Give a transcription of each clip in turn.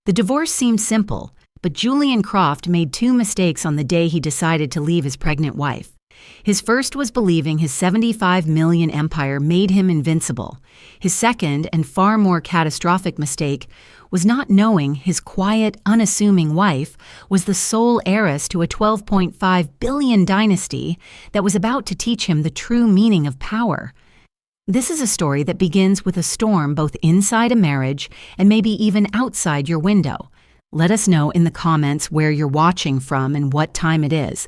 The divorce seemed simple, but Julian Croft made two mistakes on the day he decided to leave his pregnant wife. His first was believing his 75 million empire made him invincible. His second, and far more catastrophic mistake, was not knowing his quiet, unassuming wife was the sole heiress to a 12.5 billion dynasty that was about to teach him the true meaning of power. This is a story that begins with a storm both inside a marriage and maybe even outside your window. Let us know in the comments where you're watching from and what time it is.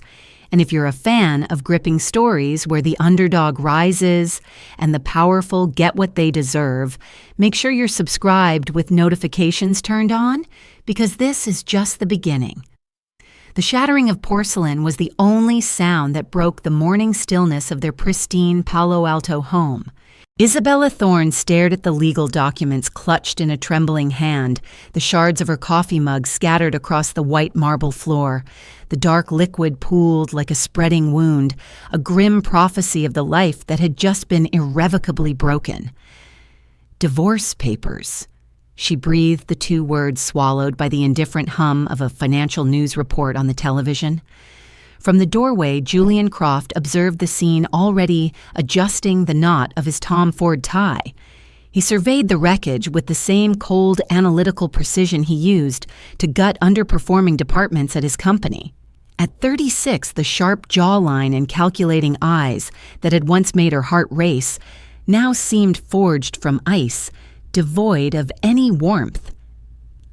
And if you're a fan of gripping stories where the underdog rises and the powerful get what they deserve, make sure you're subscribed with notifications turned on, because this is just the beginning. The shattering of porcelain was the only sound that broke the morning stillness of their pristine Palo Alto home. Isabella Thorne stared at the legal documents clutched in a trembling hand, the shards of her coffee mug scattered across the white marble floor. The dark liquid pooled like a spreading wound, a grim prophecy of the life that had just been irrevocably broken. Divorce papers. She breathed the two words swallowed by the indifferent hum of a financial news report on the television. From the doorway, Julian Croft observed the scene already adjusting the knot of his Tom Ford tie. He surveyed the wreckage with the same cold, analytical precision he used to gut underperforming departments at his company. At 36, the sharp jawline and calculating eyes that had once made her heart race now seemed forged from ice, devoid of any warmth.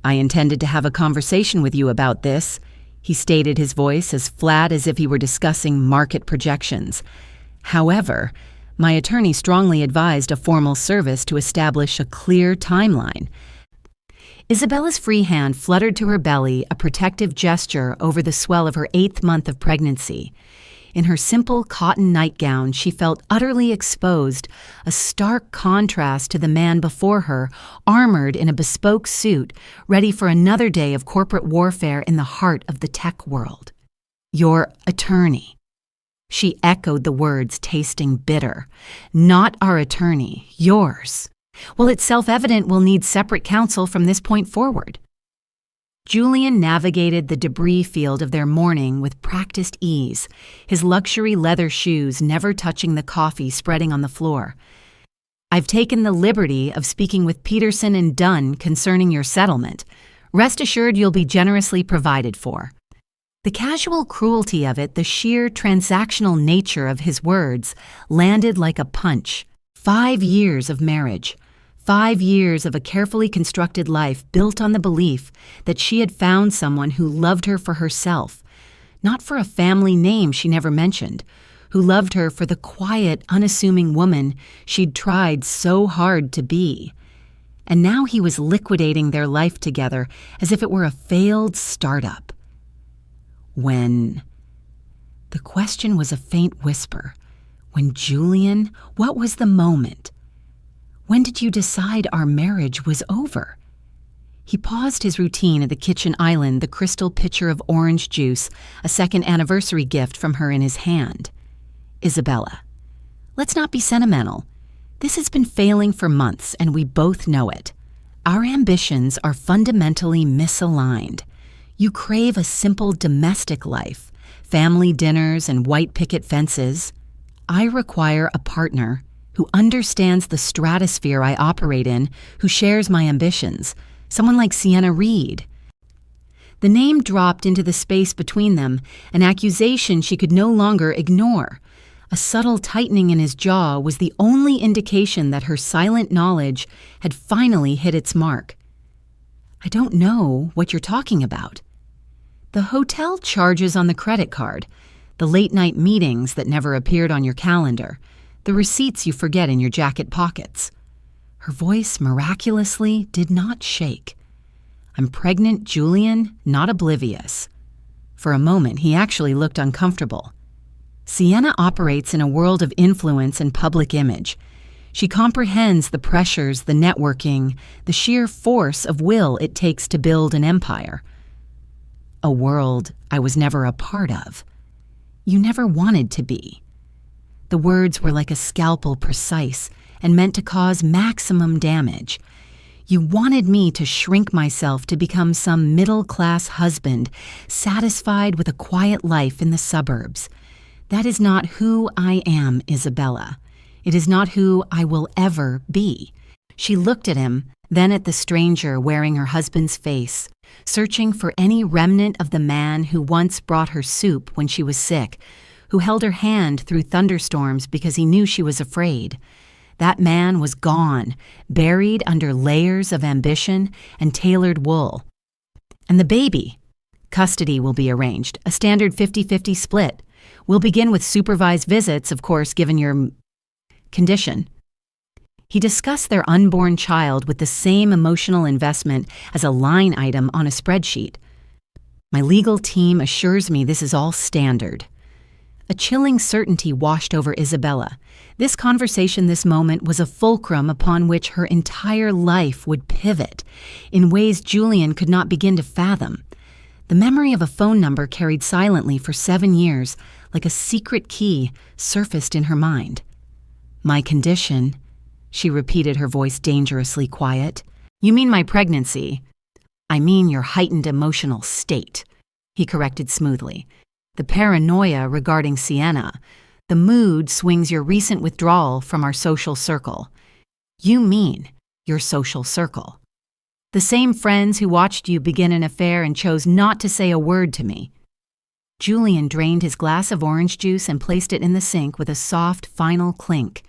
"I intended to have a conversation with you about this," he stated, his voice as flat as if he were discussing market projections. "However, my attorney strongly advised a formal service to establish a clear timeline." Isabella's free hand fluttered to her belly, a protective gesture over the swell of her 8th month of pregnancy. In her simple cotton nightgown, she felt utterly exposed, a stark contrast to the man before her, armored in a bespoke suit, ready for another day of corporate warfare in the heart of the tech world. "Your attorney." She echoed the words, tasting bitter. "Not our attorney, yours. Well, it's self-evident we'll need separate counsel from this point forward." Julian navigated the debris field of their morning with practiced ease, his luxury leather shoes never touching the coffee spreading on the floor. "I've taken the liberty of speaking with Peterson and Dunn concerning your settlement. Rest assured you'll be generously provided for." The casual cruelty of it, the sheer transactional nature of his words, landed like a punch. 5 years of marriage. 5 years of a carefully constructed life built on the belief that she had found someone who loved her for herself, not for a family name she never mentioned, who loved her for the quiet, unassuming woman she'd tried so hard to be. And now he was liquidating their life together as if it were a failed startup. When? The question was a faint whisper. When, Julian? What was the moment? When did you decide our marriage was over? He paused his routine at the kitchen island, the crystal pitcher of orange juice, a second anniversary gift from her in his hand. "Isabella, let's not be sentimental. This has been failing for months, and we both know it. Our ambitions are fundamentally misaligned. You crave a simple domestic life, family dinners and white picket fences. I require a partner who understands the stratosphere I operate in, who shares my ambitions, someone like Sienna Reed." The name dropped into the space between them, an accusation she could no longer ignore. A subtle tightening in his jaw was the only indication that her silent knowledge had finally hit its mark. "I don't know what you're talking about." "The hotel charges on the credit card, the late-night meetings that never appeared on your calendar, the receipts you forget in your jacket pockets." Her voice miraculously did not shake. "I'm pregnant, Julian, not oblivious." For a moment, he actually looked uncomfortable. Sienna operates in a world of influence and public image. She comprehends the pressures, the networking, the sheer force of will it takes to build an empire. "A world I was never a part of. You never wanted to be." The words were like a scalpel, precise and meant to cause maximum damage. You wanted me to shrink myself to become some middle-class husband, satisfied with a quiet life in the suburbs. That is not who I am, Isabella. It is not who I will ever be." She looked at him, then at the stranger wearing her husband's face, searching for any remnant of the man who once brought her soup when she was sick, who held her hand through thunderstorms because he knew she was afraid. That man was gone, buried under layers of ambition and tailored wool. And the baby? Custody will be arranged, a standard 50-50 split. We'll begin with supervised visits, of course, given your condition. He discussed their unborn child with the same emotional investment as a line item on a spreadsheet. "My legal team assures me this is all standard." A chilling certainty washed over Isabella. This conversation, this moment, was a fulcrum upon which her entire life would pivot, in ways Julian could not begin to fathom. The memory of a phone number carried silently for 7 years, like a secret key, surfaced in her mind. "My condition," she repeated, her voice dangerously quiet. "You mean my pregnancy?" "I mean your heightened emotional state," he corrected smoothly. "The paranoia regarding Sienna. The mood swings your recent withdrawal from our social circle." "You mean your social circle?" "The same friends who watched you begin an affair and chose not to say a word to me." Julian drained his glass of orange juice and placed it in the sink with a soft, final clink.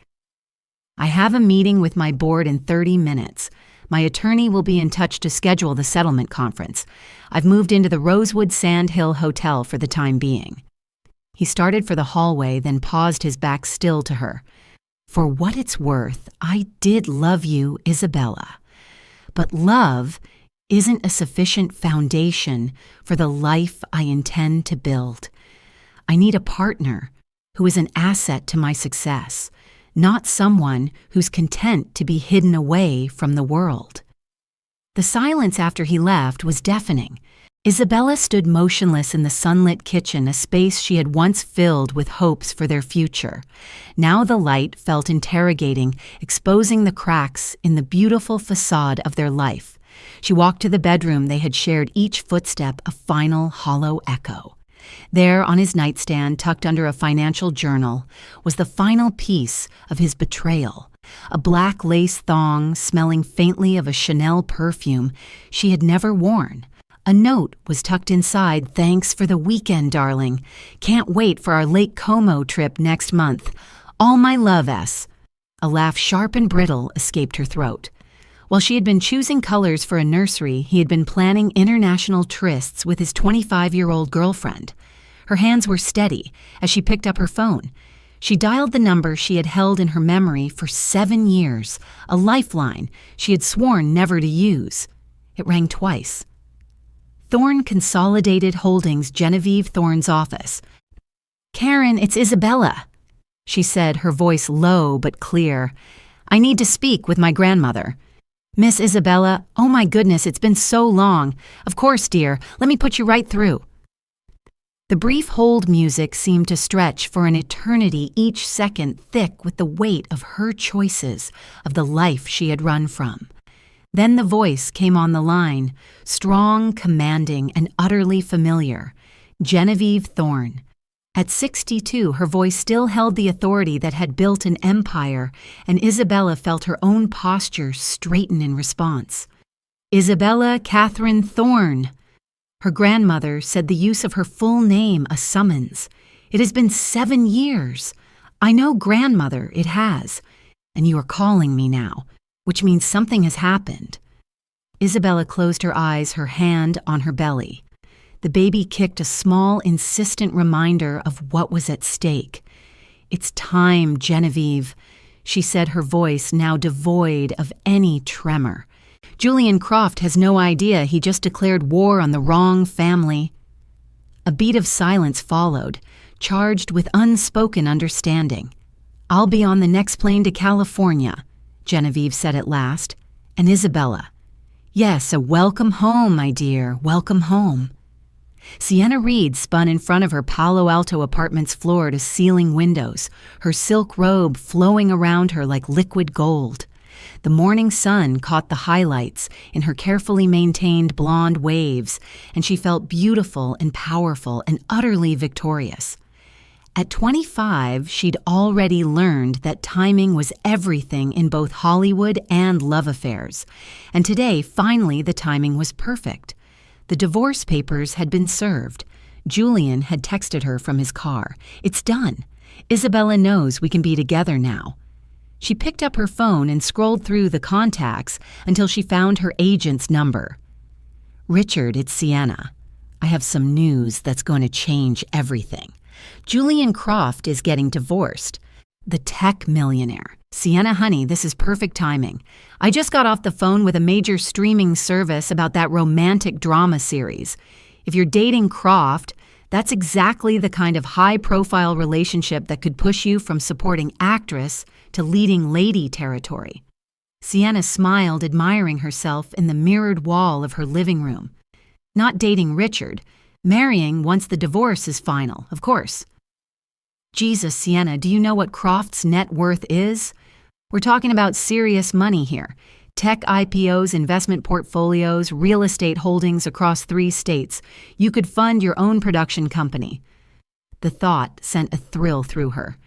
"I have a meeting with my board in 30 minutes. My attorney will be in touch to schedule the settlement conference. I've moved into the Rosewood Sand Hill Hotel for the time being." He started for the hallway, then paused, his back still to her. "For what it's worth, I did love you, Isabella. But love isn't a sufficient foundation for the life I intend to build. I need a partner who is an asset to my success, not someone who's content to be hidden away from the world." The silence after he left was deafening. Isabella stood motionless in the sunlit kitchen, a space she had once filled with hopes for their future. Now the light felt interrogating, exposing the cracks in the beautiful facade of their life. She walked to the bedroom they had shared, each footstep a final hollow echo. There, on his nightstand, tucked under a financial journal, was the final piece of his betrayal, a black lace thong smelling faintly of a Chanel perfume she had never worn. A note was tucked inside. "Thanks for the weekend, darling. Can't wait for our Lake Como trip next month. All my love, S." A laugh sharp and brittle escaped her throat. While she had been choosing colors for a nursery, he had been planning international trysts with his 25-year-old girlfriend. Her hands were steady as she picked up her phone. She dialed the number she had held in her memory for 7 years, a lifeline she had sworn never to use. It rang twice. Thorne Consolidated Holdings, Genevieve Thorne's office. "Karen, it's Isabella," she said, her voice low but clear. "I need to speak with my grandmother." "Miss Isabella, oh my goodness, it's been so long. Of course, dear, let me put you right through." The brief hold music seemed to stretch for an eternity, each second thick with the weight of her choices, of the life she had run from. Then the voice came on the line, strong, commanding, and utterly familiar. Genevieve Thorne. At 62, her voice still held the authority that had built an empire, and Isabella felt her own posture straighten in response. "Isabella Catherine Thorne." Her grandmother said the use of her full name a summons. "It has been 7 years. I know, grandmother, it has. And you are calling me now, which means something has happened." Isabella closed her eyes, her hand on her belly. The baby kicked a small, insistent reminder of what was at stake. "It's time, Genevieve," she said, her voice now devoid of any tremor. "Julian Croft has no idea he just declared war on the wrong family." A beat of silence followed, charged with unspoken understanding. "I'll be on the next plane to California," Genevieve said at last. And Isabella, "Yes, a welcome home, my dear, welcome home." Sienna Reed spun in front of her Palo Alto apartment's floor-to-ceiling windows, her silk robe flowing around her like liquid gold. The morning sun caught the highlights in her carefully maintained blonde waves, and she felt beautiful and powerful and utterly victorious. At 25, she'd already learned that timing was everything in both Hollywood and love affairs. And today, finally, the timing was perfect. The divorce papers had been served. Julian had texted her from his car. "It's done. Isabella knows we can be together now." She picked up her phone and scrolled through the contacts until she found her agent's number. "Richard, it's Sienna. I have some news that's going to change everything. Julian Croft is getting divorced. The tech millionaire. Sienna, honey, this is perfect timing. I just got off the phone with a major streaming service about that romantic drama series. If you're dating Croft, that's exactly the kind of high-profile relationship that could push you from supporting actress to leading lady territory." Sienna smiled, admiring herself in the mirrored wall of her living room. Not dating Richard. Marrying once the divorce is final, of course. "Jesus, Sienna, do you know what Croft's net worth is? We're talking about serious money here. Tech IPOs, investment portfolios, real estate holdings across 3 states. You could fund your own production company." The thought sent a thrill through her.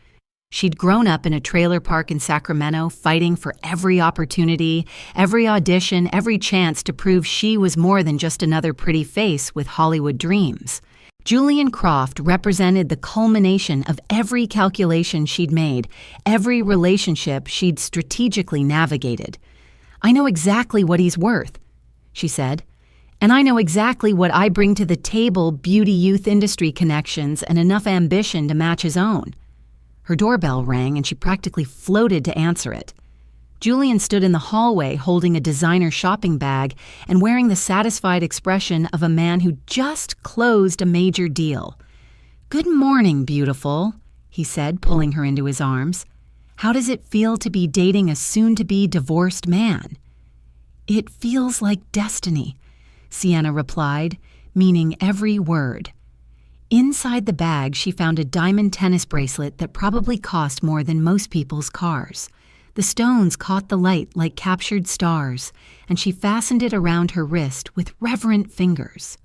She'd grown up in a trailer park in Sacramento, fighting for every opportunity, every audition, every chance to prove she was more than just another pretty face with Hollywood dreams. Julian Croft represented the culmination of every calculation she'd made, every relationship she'd strategically navigated. "I know exactly what he's worth," she said. "And I know exactly what I bring to the table: beauty youth industry connections and enough ambition to match his own." Her doorbell rang and she practically floated to answer it. Julian stood in the hallway holding a designer shopping bag and wearing the satisfied expression of a man who just closed a major deal. "Good morning, beautiful," he said, pulling her into his arms. "How does it feel to be dating a soon-to-be divorced man?" "It feels like destiny," Sienna replied, meaning every word. Inside the bag, she found a diamond tennis bracelet that probably cost more than most people's cars. The stones caught the light like captured stars, and she fastened it around her wrist with reverent fingers.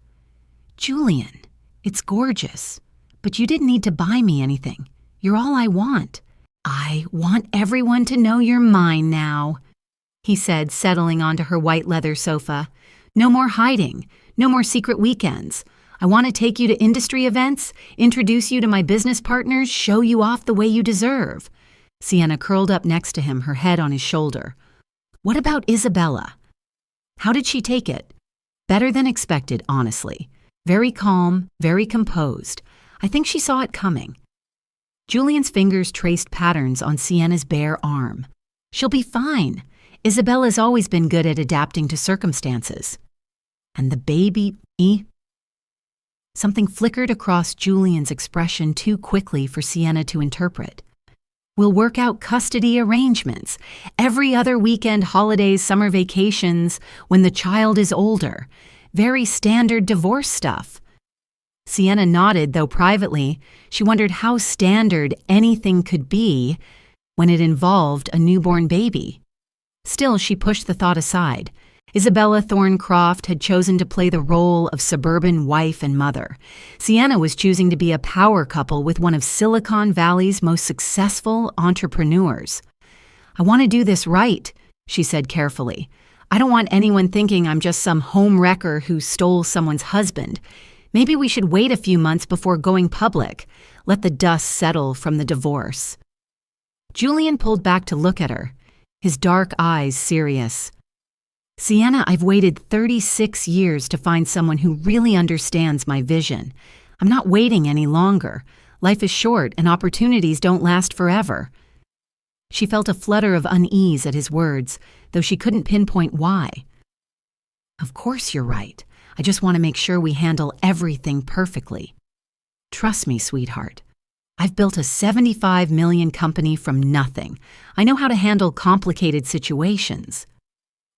"Julian, it's gorgeous, but you didn't need to buy me anything. You're all I want." "I want everyone to know you're mine now," he said, settling onto her white leather sofa. "No more hiding, no more secret weekends. I want to take you to industry events, introduce you to my business partners, show you off the way you deserve." Sienna curled up next to him, her head on his shoulder. "What about Isabella?" How did she take it? Better than expected, honestly. Very calm, very composed. I think she saw it coming. Julian's fingers traced patterns on Sienna's bare arm. "She'll be fine. Isabella's always been good at adapting to circumstances." "And the baby, Something flickered across Julian's expression too quickly for Sienna to interpret. "We'll work out custody arrangements. Every other weekend, holidays, summer vacations, when the child is older. Very standard divorce stuff." Sienna nodded, though privately, she wondered how standard anything could be when it involved a newborn baby. Still, she pushed the thought aside. Isabella Thorncroft had chosen to play the role of suburban wife and mother. Sienna was choosing to be a power couple with one of Silicon Valley's most successful entrepreneurs. "I want to do this right," she said carefully. "I don't want anyone thinking I'm just some home wrecker who stole someone's husband. Maybe we should wait a few months before going public. Let the dust settle from the divorce." Julian pulled back to look at her, his dark eyes serious. "Sienna, I've waited 36 years to find someone who really understands my vision. I'm not waiting any longer. Life is short and opportunities don't last forever." She felt a flutter of unease at his words, though she couldn't pinpoint why. "Of course you're right. I just want to make sure we handle everything perfectly. Trust me, sweetheart. I've built a $75 million company from nothing. I know how to handle complicated situations."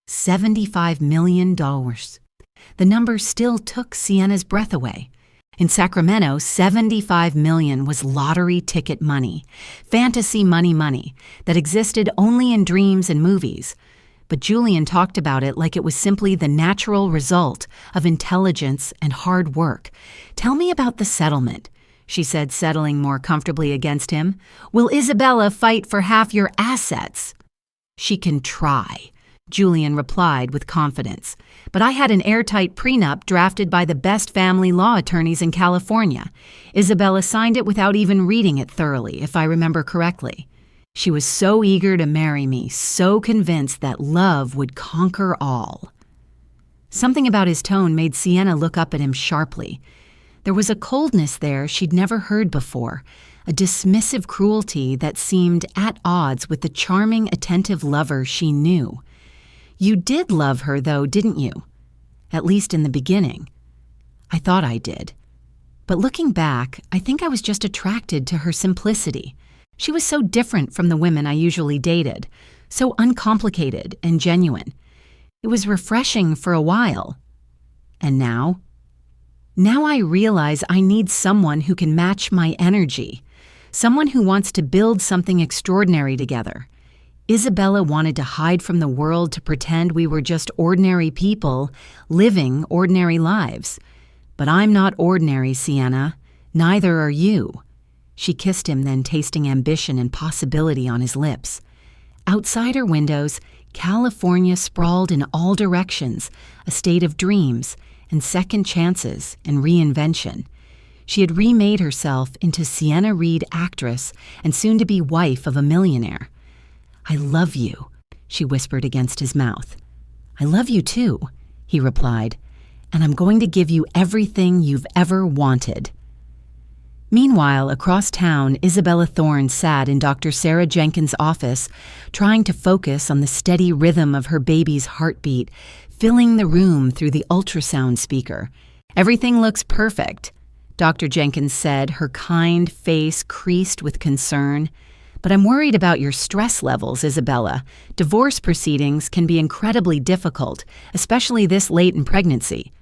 $75 million. The number still took Sienna's breath away. In Sacramento, 75 million was lottery ticket money, fantasy money that existed only in dreams and movies. But Julian talked about it like it was simply the natural result of intelligence and hard work. "Tell me about the settlement," she said, settling more comfortably against him. "Will Isabella fight for half your assets?" "She can try," Julian replied with confidence. "But I had an airtight prenup drafted by the best family law attorneys in California. Isabella signed it without even reading it thoroughly, if I remember correctly. She was so eager to marry me, so convinced that love would conquer all." Something about his tone made Sienna look up at him sharply. There was a coldness there she'd never heard before, a dismissive cruelty that seemed at odds with the charming, attentive lover she knew. "You did love her, though, didn't you? At least in the beginning." "I thought I did. But looking back, I think I was just attracted to her simplicity. She was so different from the women I usually dated, so uncomplicated and genuine. It was refreshing for a while. And now? Now I realize I need someone who can match my energy, someone who wants to build something extraordinary together." Isabella wanted to hide from the world to pretend we were just ordinary people living ordinary lives. "But I'm not ordinary, Sienna. Neither are you." She kissed him, then tasting ambition and possibility on his lips. Outside her windows, California sprawled in all directions, a state of dreams and second chances and reinvention. She had remade herself into Sienna Reed actress and soon-to-be wife of a millionaire. "I love you," she whispered against his mouth. "I love you too," he replied, "and I'm going to give you everything you've ever wanted." Meanwhile, across town, Isabella Thorne sat in Dr. Sarah Jenkins' office, trying to focus on the steady rhythm of her baby's heartbeat, filling the room through the ultrasound speaker. "Everything looks perfect," Dr. Jenkins said, her kind face creased with concern. "But I'm worried about your stress levels, Isabella. Divorce proceedings can be incredibly difficult, especially this late in pregnancy."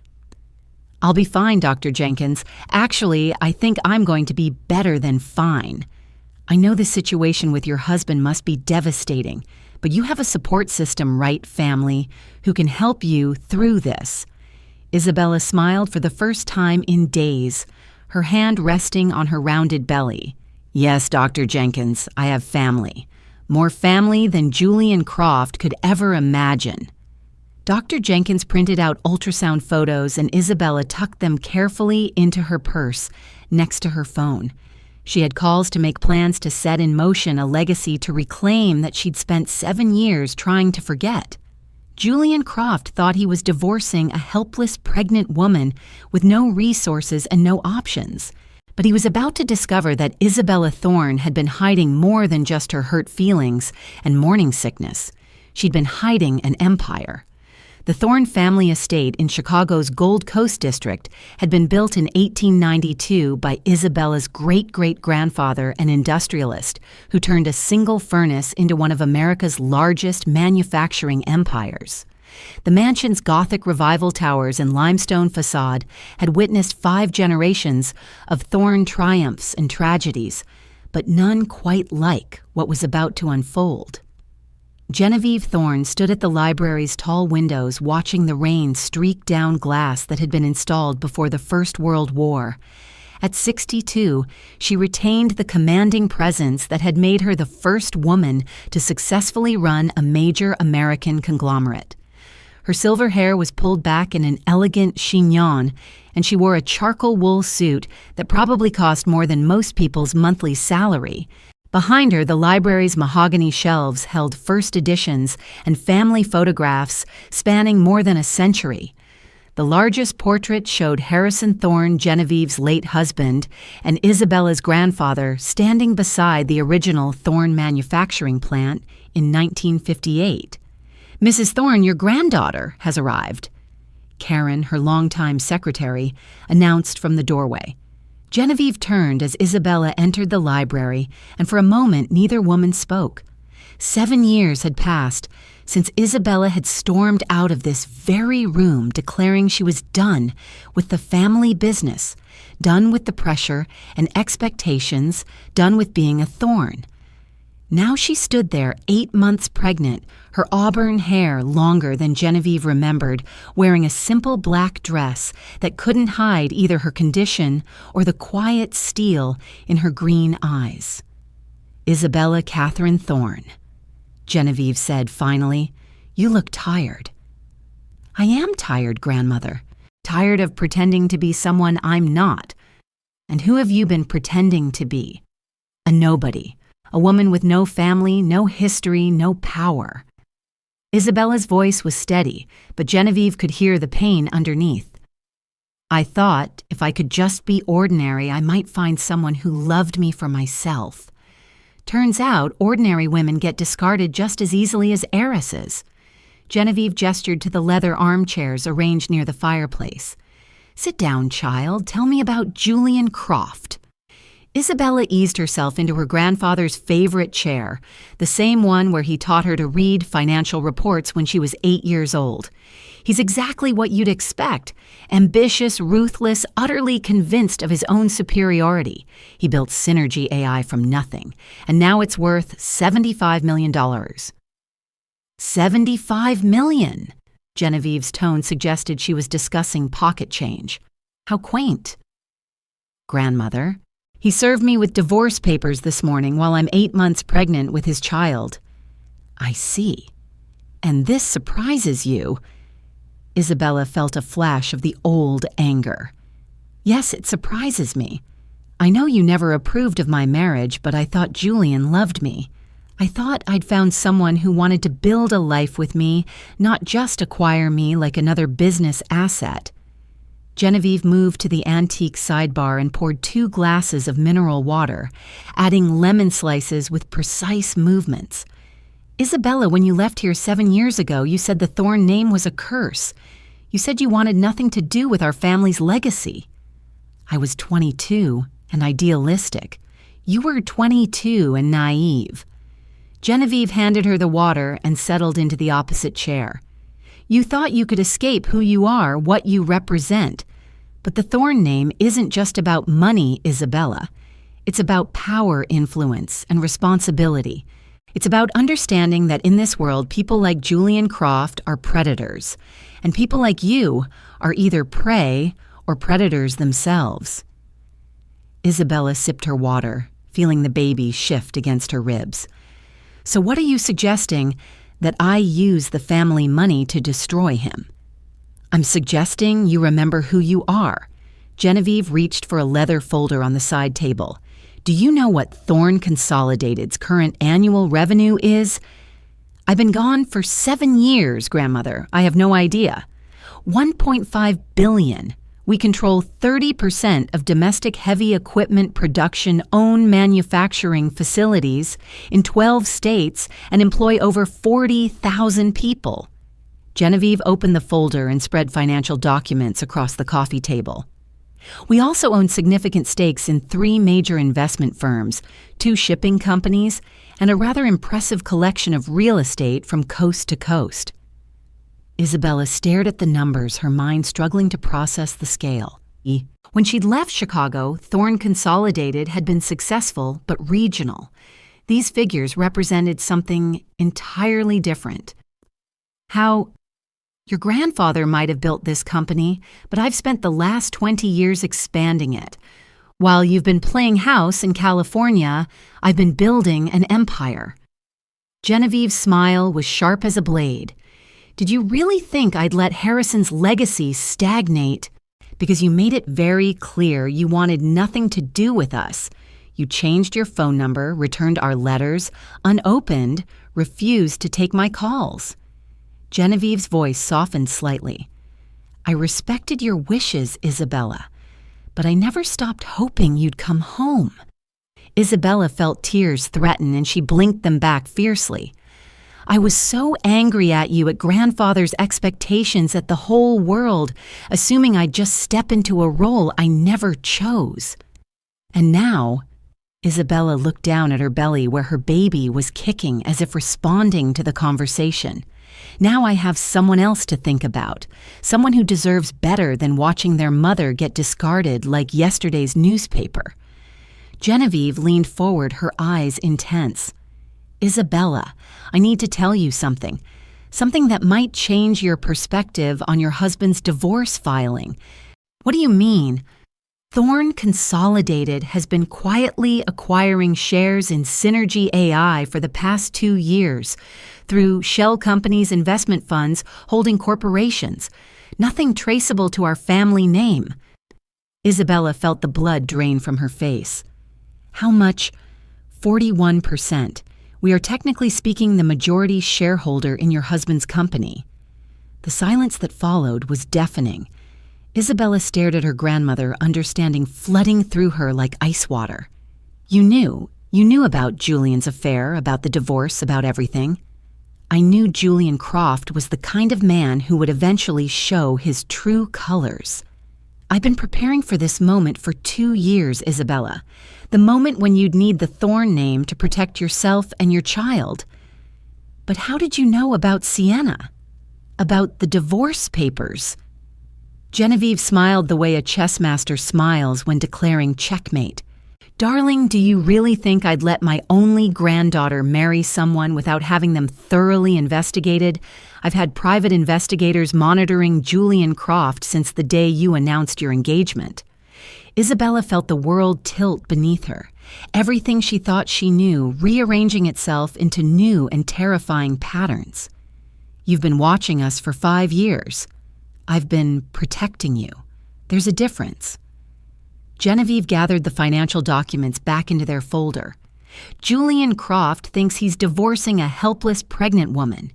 "I'll be fine, Dr. Jenkins. Actually, I think I'm going to be better than fine. I know the situation with your husband must be devastating, but you have a support system, right, family, who can help you through this." Isabella smiled for the first time in days, her hand resting on her rounded belly. "Yes, Dr. Jenkins, I have family. More family than Julian Croft could ever imagine." Dr. Jenkins printed out ultrasound photos and Isabella tucked them carefully into her purse next to her phone. She had calls to make plans to set in motion a legacy to reclaim that she'd spent 7 years trying to forget. Julian Croft thought he was divorcing a helpless pregnant woman with no resources and no options. But he was about to discover that Isabella Thorne had been hiding more than just her hurt feelings and morning sickness. She'd been hiding an empire. The Thorne family estate in Chicago's Gold Coast district had been built in 1892 by Isabella's great-great-grandfather, an industrialist, who turned a single furnace into one of America's largest manufacturing empires. The mansion's Gothic revival towers and limestone facade had witnessed 5 generations of Thorne triumphs and tragedies, but none quite like what was about to unfold. Genevieve Thorne stood at the library's tall windows watching the rain streak down glass that had been installed before the First World War. At 62, she retained the commanding presence that had made her the first woman to successfully run a major American conglomerate. Her silver hair was pulled back in an elegant chignon, and she wore a charcoal wool suit that probably cost more than most people's monthly salary. Behind her, the library's mahogany shelves held first editions and family photographs spanning more than a century. The largest portrait showed Harrison Thorne, Genevieve's late husband, and Isabella's grandfather standing beside the original Thorne manufacturing plant in 1958. "Mrs. Thorne, your granddaughter has arrived," Karen, her longtime secretary, announced from the doorway. Genevieve turned as Isabella entered the library, and for a moment neither woman spoke. 7 years had passed since Isabella had stormed out of this very room declaring she was done with the family business, done with the pressure and expectations, done with being a thorn. Now she stood there 8 months pregnant, her auburn hair longer than Genevieve remembered, wearing a simple black dress that couldn't hide either her condition or the quiet steel in her green eyes. "Isabella Catherine Thorne," Genevieve said finally. "You look tired." "I am tired, grandmother. Tired of pretending to be someone I'm not. And who have you been pretending to be? A nobody. A woman with no family, no history, no power." Isabella's voice was steady, but Genevieve could hear the pain underneath. "I thought if I could just be ordinary, I might find someone who loved me for myself. Turns out ordinary women get discarded just as easily as heiresses." Genevieve gestured to the leather armchairs arranged near the fireplace. "Sit down, child. Tell me about Julian Croft." Isabella eased herself into her grandfather's favorite chair, the same one where he taught her to read financial reports when she was 8 years old. He's exactly what you'd expect: ambitious, ruthless, utterly convinced of his own superiority. He built Synergy AI from nothing, and now it's worth $75 million. $75 million! Genevieve's tone suggested she was discussing pocket change. How quaint. "Grandmother, he served me with divorce papers this morning while I'm 8 months pregnant with his child." "I see. And this surprises you." Isabella felt a flash of the old anger. "Yes, it surprises me. I know you never approved of my marriage, but I thought Julian loved me. I thought I'd found someone who wanted to build a life with me, not just acquire me like another business asset." Genevieve moved to the antique sidebar and poured 2 glasses of mineral water, adding lemon slices with precise movements. "Isabella, when you left here 7 years ago, you said the Thorne name was a curse. You said you wanted nothing to do with our family's legacy." "I was 22 and idealistic. You were 22 and naive." Genevieve handed her the water and settled into the opposite chair. "You thought you could escape who you are, what you represent. But the Thorne name isn't just about money, Isabella. It's about power, influence, and responsibility. It's about understanding that in this world, people like Julian Croft are predators, and people like you are either prey or predators themselves." Isabella sipped her water, feeling the baby shift against her ribs. "So what are you suggesting? That I use the family money to destroy him?" "I'm suggesting you remember who you are." Genevieve reached for a leather folder on the side table. "Do you know what Thorne Consolidated's current annual revenue is?" "I've been gone for 7 years, grandmother. I have no idea." $1.5 billion. We control 30% of domestic heavy equipment production own manufacturing facilities in 12 states and employ over 40,000 people. Genevieve opened the folder and spread financial documents across the coffee table. "We also own significant stakes in 3 major investment firms, 2 shipping companies, and a rather impressive collection of real estate from coast to coast." Isabella stared at the numbers, her mind struggling to process the scale. When she'd left Chicago, Thorne Consolidated had been successful but regional. These figures represented something entirely different. "How? Your grandfather might have built this company, but I've spent the last 20 years expanding it. While you've been playing house in California, I've been building an empire." Genevieve's smile was sharp as a blade. "Did you really think I'd let Harrison's legacy stagnate? Because you made it very clear you wanted nothing to do with us. You changed your phone number, returned our letters, unopened, refused to take my calls." Genevieve's voice softened slightly. "I respected your wishes, Isabella, but I never stopped hoping you'd come home." Isabella felt tears threaten and she blinked them back fiercely. "I was so angry at you at grandfather's expectations at the whole world, assuming I'd just step into a role I never chose. And now Isabella looked down at her belly where her baby was kicking as if responding to the conversation. Now I have someone else to think about, someone who deserves better than watching their mother get discarded like yesterday's newspaper. Genevieve leaned forward, her eyes intense. Isabella, I need to tell you something. Something that might change your perspective on your husband's divorce filing. What do you mean? Thorn Consolidated has been quietly acquiring shares in Synergy AI for the past 2 years through shell companies' investment funds holding corporations. Nothing traceable to our family name. Isabella felt the blood drain from her face. How much? 41%. We are technically speaking the majority shareholder in your husband's company. The silence that followed was deafening. Isabella stared at her grandmother, understanding flooding through her like ice water. You knew about Julian's affair, about the divorce, about everything. I knew Julian Croft was the kind of man who would eventually show his true colors. I've been preparing for this moment for 2 years, Isabella. The moment when you'd need the Thorn name to protect yourself and your child. But how did you know about Sienna? About the divorce papers? Genevieve smiled the way a chess master smiles when declaring checkmate. Darling, do you really think I'd let my only granddaughter marry someone without having them thoroughly investigated? I've had private investigators monitoring Julian Croft since the day you announced your engagement. Isabella felt the world tilt beneath her, everything she thought she knew rearranging itself into new and terrifying patterns. You've been watching us for 5 years. I've been protecting you. There's a difference. Genevieve gathered the financial documents back into their folder. Julian Croft thinks he's divorcing a helpless pregnant woman.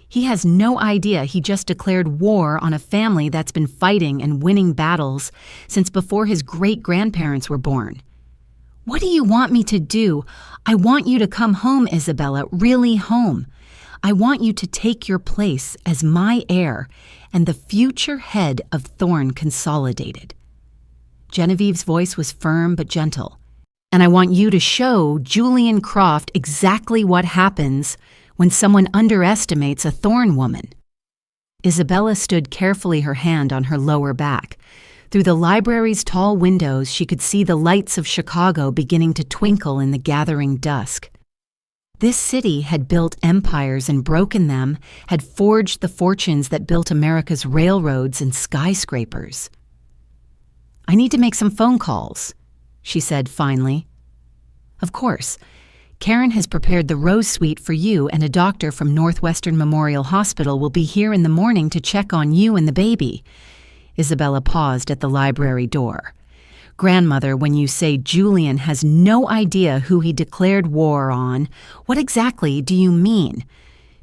He has no idea he just declared war on a family that's been fighting and winning battles since before his great-grandparents were born. What do you want me to do? I want you to come home, Isabella, really home. I want you to take your place as my heir and the future head of Thorn Consolidated. Genevieve's voice was firm but gentle. And I want you to show Julian Croft exactly what happens when someone underestimates a Thorn woman. Isabella stood carefully, her hand on her lower back. Through the library's tall windows, she could see the lights of Chicago beginning to twinkle in the gathering dusk. This city had built empires and broken them, had forged the fortunes that built America's railroads and skyscrapers. I need to make some phone calls, she said finally. Of course. Karen has prepared the Rose Suite for you, and a doctor from Northwestern Memorial Hospital will be here in the morning to check on you and the baby. Isabella paused at the library door. Grandmother, when you say Julian has no idea who he declared war on, what exactly do you mean?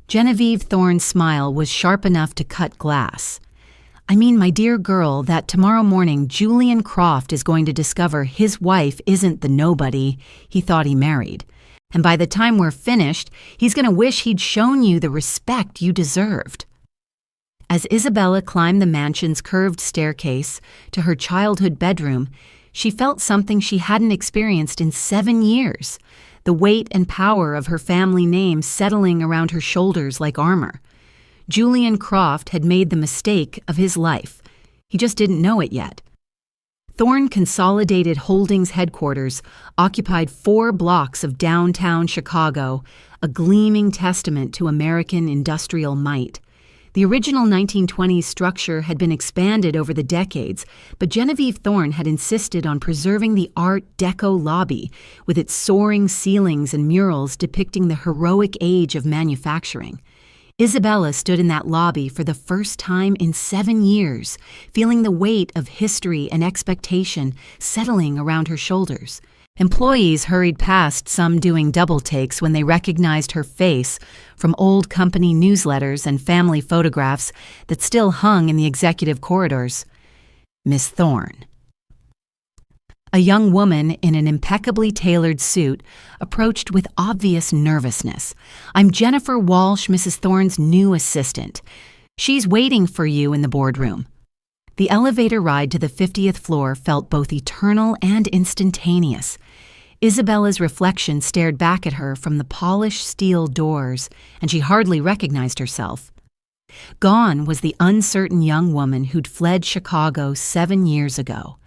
Genevieve Thorne's smile was sharp enough to cut glass. I mean, my dear girl, that tomorrow morning Julian Croft is going to discover his wife isn't the nobody he thought he married. And by the time we're finished, he's going to wish he'd shown you the respect you deserved. As Isabella climbed the mansion's curved staircase to her childhood bedroom, she felt something she hadn't experienced in 7 years, the weight and power of her family name settling around her shoulders like armor. Julian Croft had made the mistake of his life. He just didn't know it yet. Thorn Consolidated Holdings headquarters occupied 4 blocks of downtown Chicago, a gleaming testament to American industrial might. The original 1920s structure had been expanded over the decades, but Genevieve Thorne had insisted on preserving the Art Deco lobby with its soaring ceilings and murals depicting the heroic age of manufacturing. Isabella stood in that lobby for the first time in 7 years, feeling the weight of history and expectation settling around her shoulders. Employees hurried past, some doing double takes when they recognized her face from old company newsletters and family photographs that still hung in the executive corridors. Miss Thorne. A young woman in an impeccably tailored suit approached with obvious nervousness. I'm Jennifer Walsh, Mrs. Thorne's new assistant. She's waiting for you in the boardroom. The elevator ride to the 50th floor felt both eternal and instantaneous. Isabella's reflection stared back at her from the polished steel doors, and she hardly recognized herself. Gone was the uncertain young woman who'd fled Chicago 7 years ago.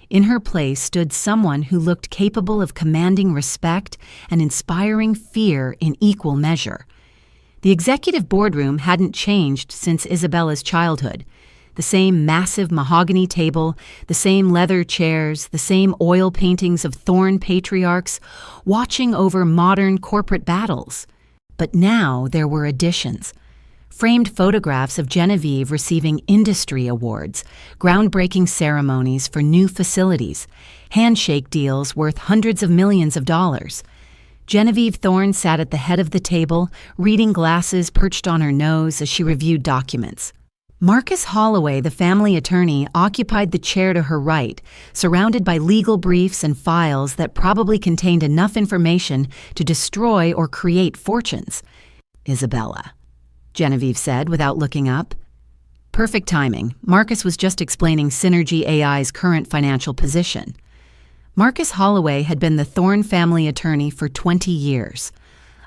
In her place stood someone who looked capable of commanding respect and inspiring fear in equal measure. The executive boardroom hadn't changed since Isabella's childhood. The same massive mahogany table, the same leather chairs, the same oil paintings of Thorne patriarchs, watching over modern corporate battles. But now there were additions. Framed photographs of Genevieve receiving industry awards, groundbreaking ceremonies for new facilities, handshake deals worth hundreds of millions of dollars. Genevieve Thorne sat at the head of the table, reading glasses perched on her nose as she reviewed documents. Marcus Holloway, the family attorney, occupied the chair to her right, surrounded by legal briefs and files that probably contained enough information to destroy or create fortunes. "Isabella," Genevieve said without looking up. Perfect timing. Marcus was just explaining Synergy AI's current financial position. Marcus Holloway had been the Thorne family attorney for 20 years.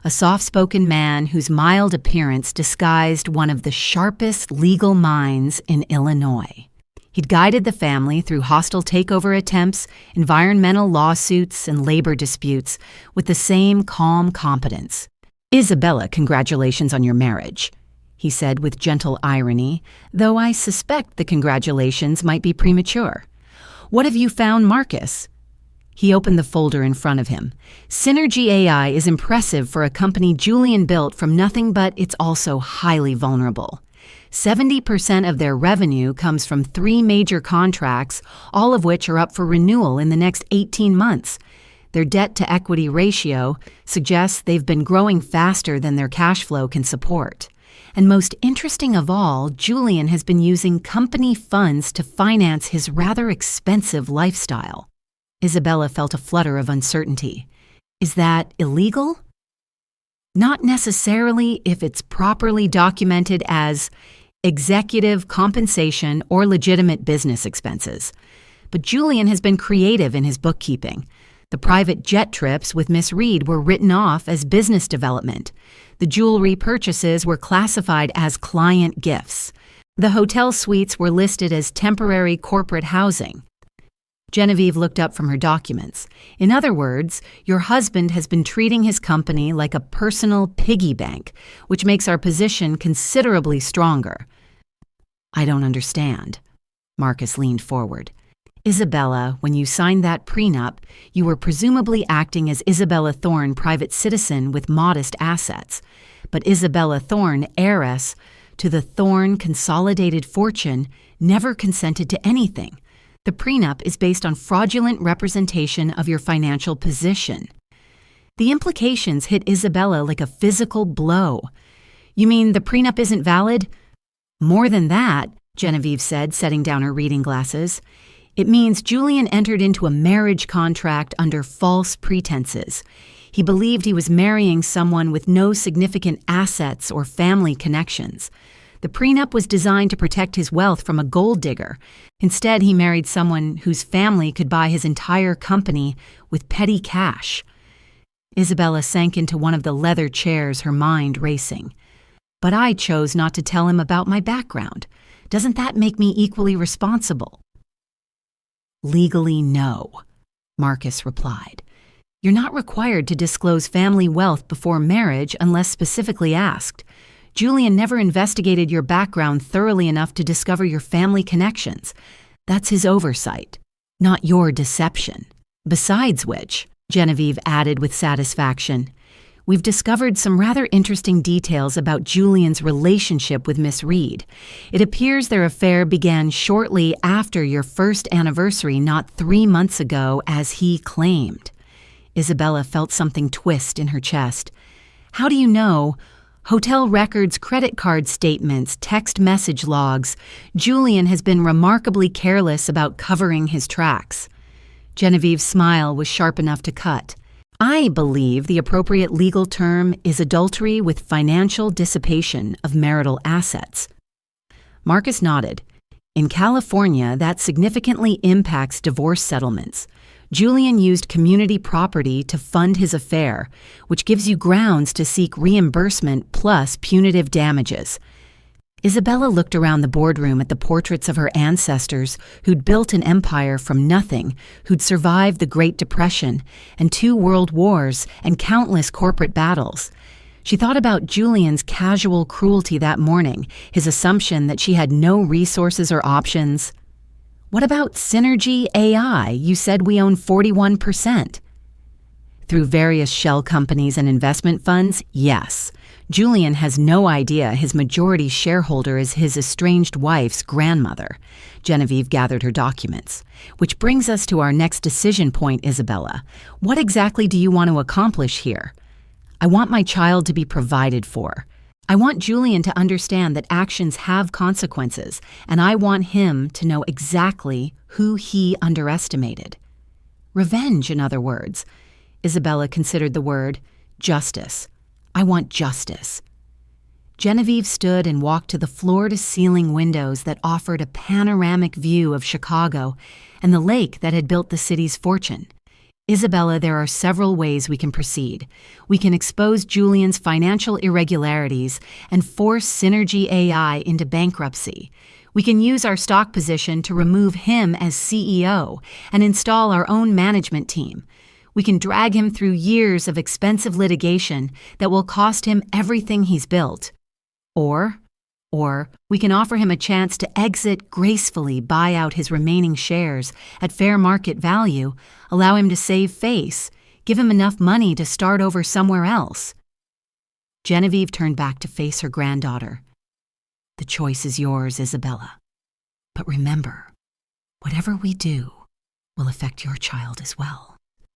A soft-spoken man whose mild appearance disguised one of the sharpest legal minds in Illinois. He'd guided the family through hostile takeover attempts, environmental lawsuits, and labor disputes with the same calm competence. "Isabella, congratulations on your marriage," he said with gentle irony, though I suspect the congratulations might be premature. "What have you found, Marcus?" He opened the folder in front of him. "Synergy AI is impressive for a company Julian built from nothing, but it's also highly vulnerable. 70% of their revenue comes from 3 major contracts, all of which are up for renewal in the next 18 months. Their debt-to-equity ratio suggests they've been growing faster than their cash flow can support. And most interesting of all, Julian has been using company funds to finance his rather expensive lifestyle." Isabella felt a flutter of uncertainty. "Is that illegal?" "Not necessarily if it's properly documented as executive compensation or legitimate business expenses. But Julian has been creative in his bookkeeping. The private jet trips with Miss Reed were written off as business development. The jewelry purchases were classified as client gifts. The hotel suites were listed as temporary corporate housing." Genevieve looked up from her documents. "In other words, your husband has been treating his company like a personal piggy bank, which makes our position considerably stronger." "I don't understand." Marcus leaned forward. "Isabella, when you signed that prenup, you were presumably acting as Isabella Thorne, private citizen with modest assets. But Isabella Thorne, heiress to the Thorne consolidated fortune, never consented to anything. The prenup is based on fraudulent representation of your financial position." The implications hit Isabella like a physical blow. "You mean the prenup isn't valid?" "More than that," Genevieve said, setting down her reading glasses. "It means Julian entered into a marriage contract under false pretenses. He believed he was marrying someone with no significant assets or family connections. The prenup was designed to protect his wealth from a gold digger. Instead, he married someone whose family could buy his entire company with petty cash." Isabella sank into one of the leather chairs, her mind racing. "But I chose not to tell him about my background. Doesn't that make me equally responsible?" "Legally, no," Marcus replied. "You're not required to disclose family wealth before marriage unless specifically asked. Julian never investigated your background thoroughly enough to discover your family connections. That's his oversight, not your deception. Besides which," Genevieve added with satisfaction, "we've discovered some rather interesting details about Julian's relationship with Miss Reed. It appears their affair began shortly after your first anniversary, not 3 months ago, as he claimed." Isabella felt something twist in her chest. "How do you know? Hotel records, credit card statements, text message logs. Julian has been remarkably careless about covering his tracks." Genevieve's smile was sharp enough to cut. "I believe the appropriate legal term is adultery with financial dissipation of marital assets." Marcus nodded. "In California, that significantly impacts divorce settlements. Julian used community property to fund his affair, which gives you grounds to seek reimbursement plus punitive damages. Isabella looked around the boardroom at the portraits of her ancestors who'd built an empire from nothing, who'd survived the Great Depression and 2 world wars and countless corporate battles. She thought about Julian's casual cruelty that morning, his assumption that she had no resources or options. What about Synergy AI? You said we own 41%. Through various shell companies and investment funds, yes. Julian has no idea his majority shareholder is his estranged wife's grandmother. Genevieve gathered her documents. Which brings us to our next decision point, Isabella. What exactly do you want to accomplish here? I want my child to be provided for. I want Julian to understand that actions have consequences, and I want him to know exactly who he underestimated. Revenge, in other words. Isabella considered the word justice. I want justice. Genevieve stood and walked to the floor-to-ceiling windows that offered a panoramic view of Chicago and the lake that had built the city's fortune. Isabella, there are several ways we can proceed. We can expose Julian's financial irregularities and force Synergy AI into bankruptcy. We can use our stock position to remove him as CEO and install our own management team. We can drag him through years of expensive litigation that will cost him everything he's built. Or we can offer him a chance to exit gracefully, buy out his remaining shares at fair market value, allow him to save face, give him enough money to start over somewhere else. Genevieve turned back to face her granddaughter. The choice is yours, Isabella. But remember, whatever we do will affect your child as well.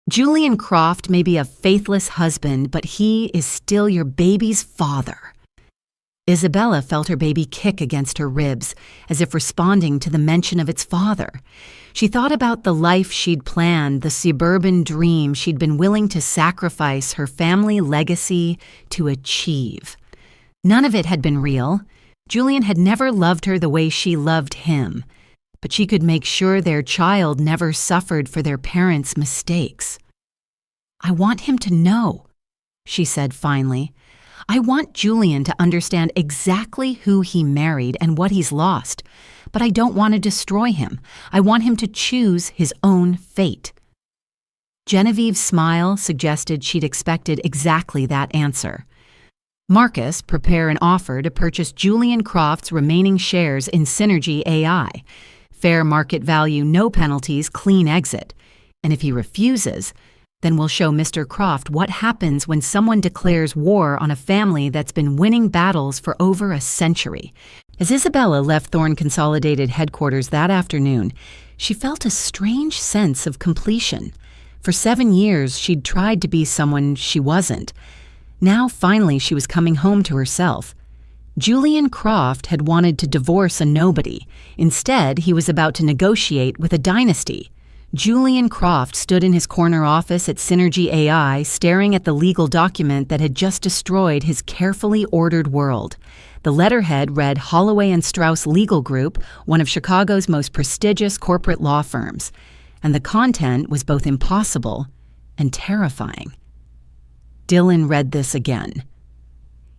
Julian Croft may be a faithless husband, but he is still your baby's father. Isabella felt her baby kick against her ribs, as if responding to the mention of its father. She thought about the life she'd planned, the suburban dream she'd been willing to sacrifice her family legacy to achieve. None of it had been real. Julian had never loved her the way she loved him, but she could make sure their child never suffered for their parents' mistakes. I want him to know, she said finally. I want Julian to understand exactly who he married and what he's lost, but I don't want to destroy him. I want him to choose his own fate. Genevieve's smile suggested she'd expected exactly that answer. Marcus, prepare an offer to purchase Julian Croft's remaining shares in Synergy AI. Fair market value, no penalties, clean exit. And if he refuses, then we'll show Mr. Croft what happens when someone declares war on a family that's been winning battles for over a century. As Isabella left Thorne Consolidated headquarters that afternoon, she felt a strange sense of completion. For 7 years, she'd tried to be someone she wasn't. Now, finally, she was coming home to herself. Julian Croft had wanted to divorce a nobody. Instead, he was about to negotiate with a dynasty. Julian Croft stood in his corner office at Synergy AI, staring at the legal document that had just destroyed his carefully ordered world. The letterhead read Holloway & Strauss Legal Group, one of Chicago's most prestigious corporate law firms. And the content was both impossible and terrifying. Dylan read this again.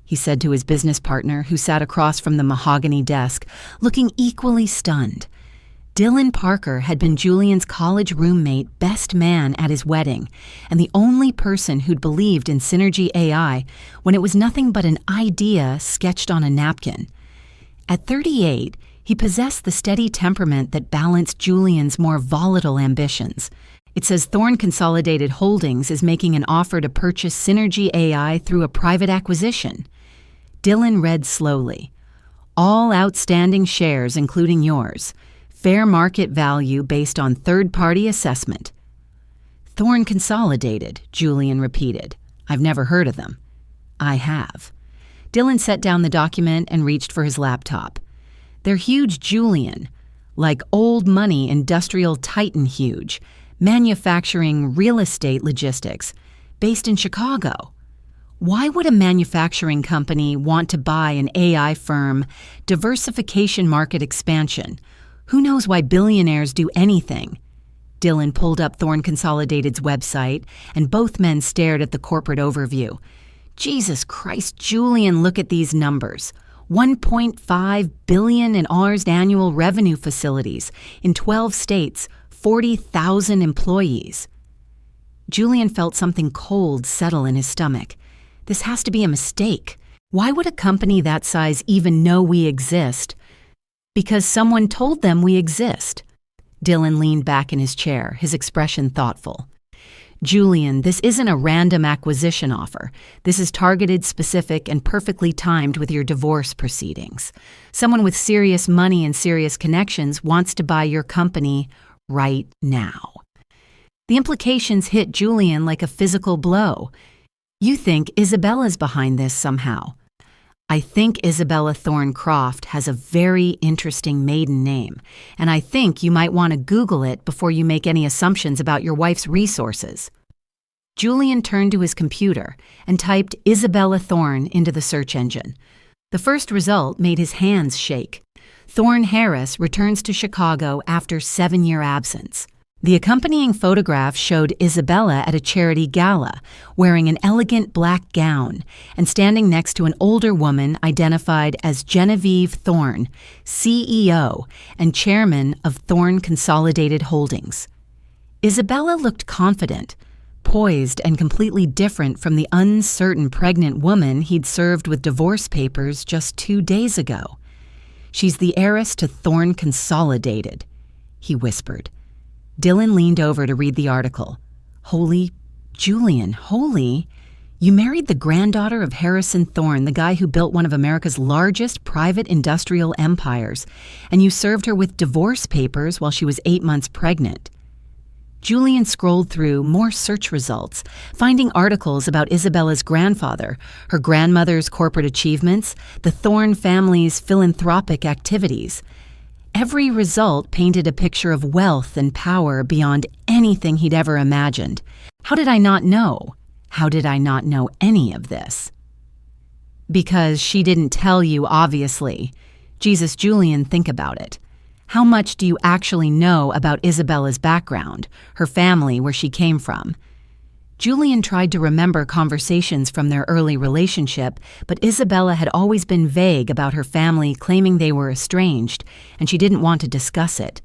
He said to his business partner, who sat across from the mahogany desk, looking equally stunned. Dylan Parker had been Julian's college roommate, best man at his wedding, and the only person who'd believed in Synergy AI when it was nothing but an idea sketched on a napkin. At 38, he possessed the steady temperament that balanced Julian's more volatile ambitions. It says Thorne Consolidated Holdings is making an offer to purchase Synergy AI through a private acquisition. Dylan read slowly. All outstanding shares, including yours. Fair market value based on third-party assessment. Thorne Consolidated, Julian repeated. I've never heard of them. I have. Dylan set down the document and reached for his laptop. They're huge, Julian. Like old money industrial titan huge. Manufacturing real estate logistics. Based in Chicago. Why would a manufacturing company want to buy an AI firm? Diversification market expansion. Who knows why billionaires do anything? Dylan pulled up Thorne Consolidated's website, and both men stared at the corporate overview. Jesus Christ, Julian, look at these numbers. $1.5 billion in annual revenue facilities in 12 states, 40,000 employees. Julian felt something cold settle in his stomach. This has to be a mistake. Why would a company that size even know we exist? Because someone told them we exist. Dylan leaned back in his chair, his expression thoughtful. Julian, this isn't a random acquisition offer. This is targeted, specific, and perfectly timed with your divorce proceedings. Someone with serious money and serious connections wants to buy your company right now. The implications hit Julian like a physical blow. You think Isabella's behind this somehow. I think Isabella Thorne Croft has a very interesting maiden name, and I think you might want to Google it before you make any assumptions about your wife's resources. Julian turned to his computer and typed Isabella Thorne into the search engine. The first result made his hands shake. Thorne Heiress returns to Chicago after 7-year absence. The accompanying photograph showed Isabella at a charity gala, wearing an elegant black gown and standing next to an older woman identified as Genevieve Thorne, CEO and chairman of Thorne Consolidated Holdings. Isabella looked confident, poised and completely different from the uncertain pregnant woman he'd served with divorce papers just 2 days ago. She's the heiress to Thorne Consolidated, he whispered. Dylan leaned over to read the article. Holy, Julian, holy? You married the granddaughter of Harrison Thorne, the guy who built one of America's largest private industrial empires, and you served her with divorce papers while she was 8 months pregnant. Julian scrolled through more search results, finding articles about Isabella's grandfather, her grandmother's corporate achievements, the Thorne family's philanthropic activities. Every result painted a picture of wealth and power beyond anything he'd ever imagined. How did I not know? How did I not know any of this? Because she didn't tell you, obviously. Jesus, Julian, think about it. How much do you actually know about Isabella's background, her family, where she came from? Julian tried to remember conversations from their early relationship, but Isabella had always been vague about her family, claiming they were estranged, and she didn't want to discuss it.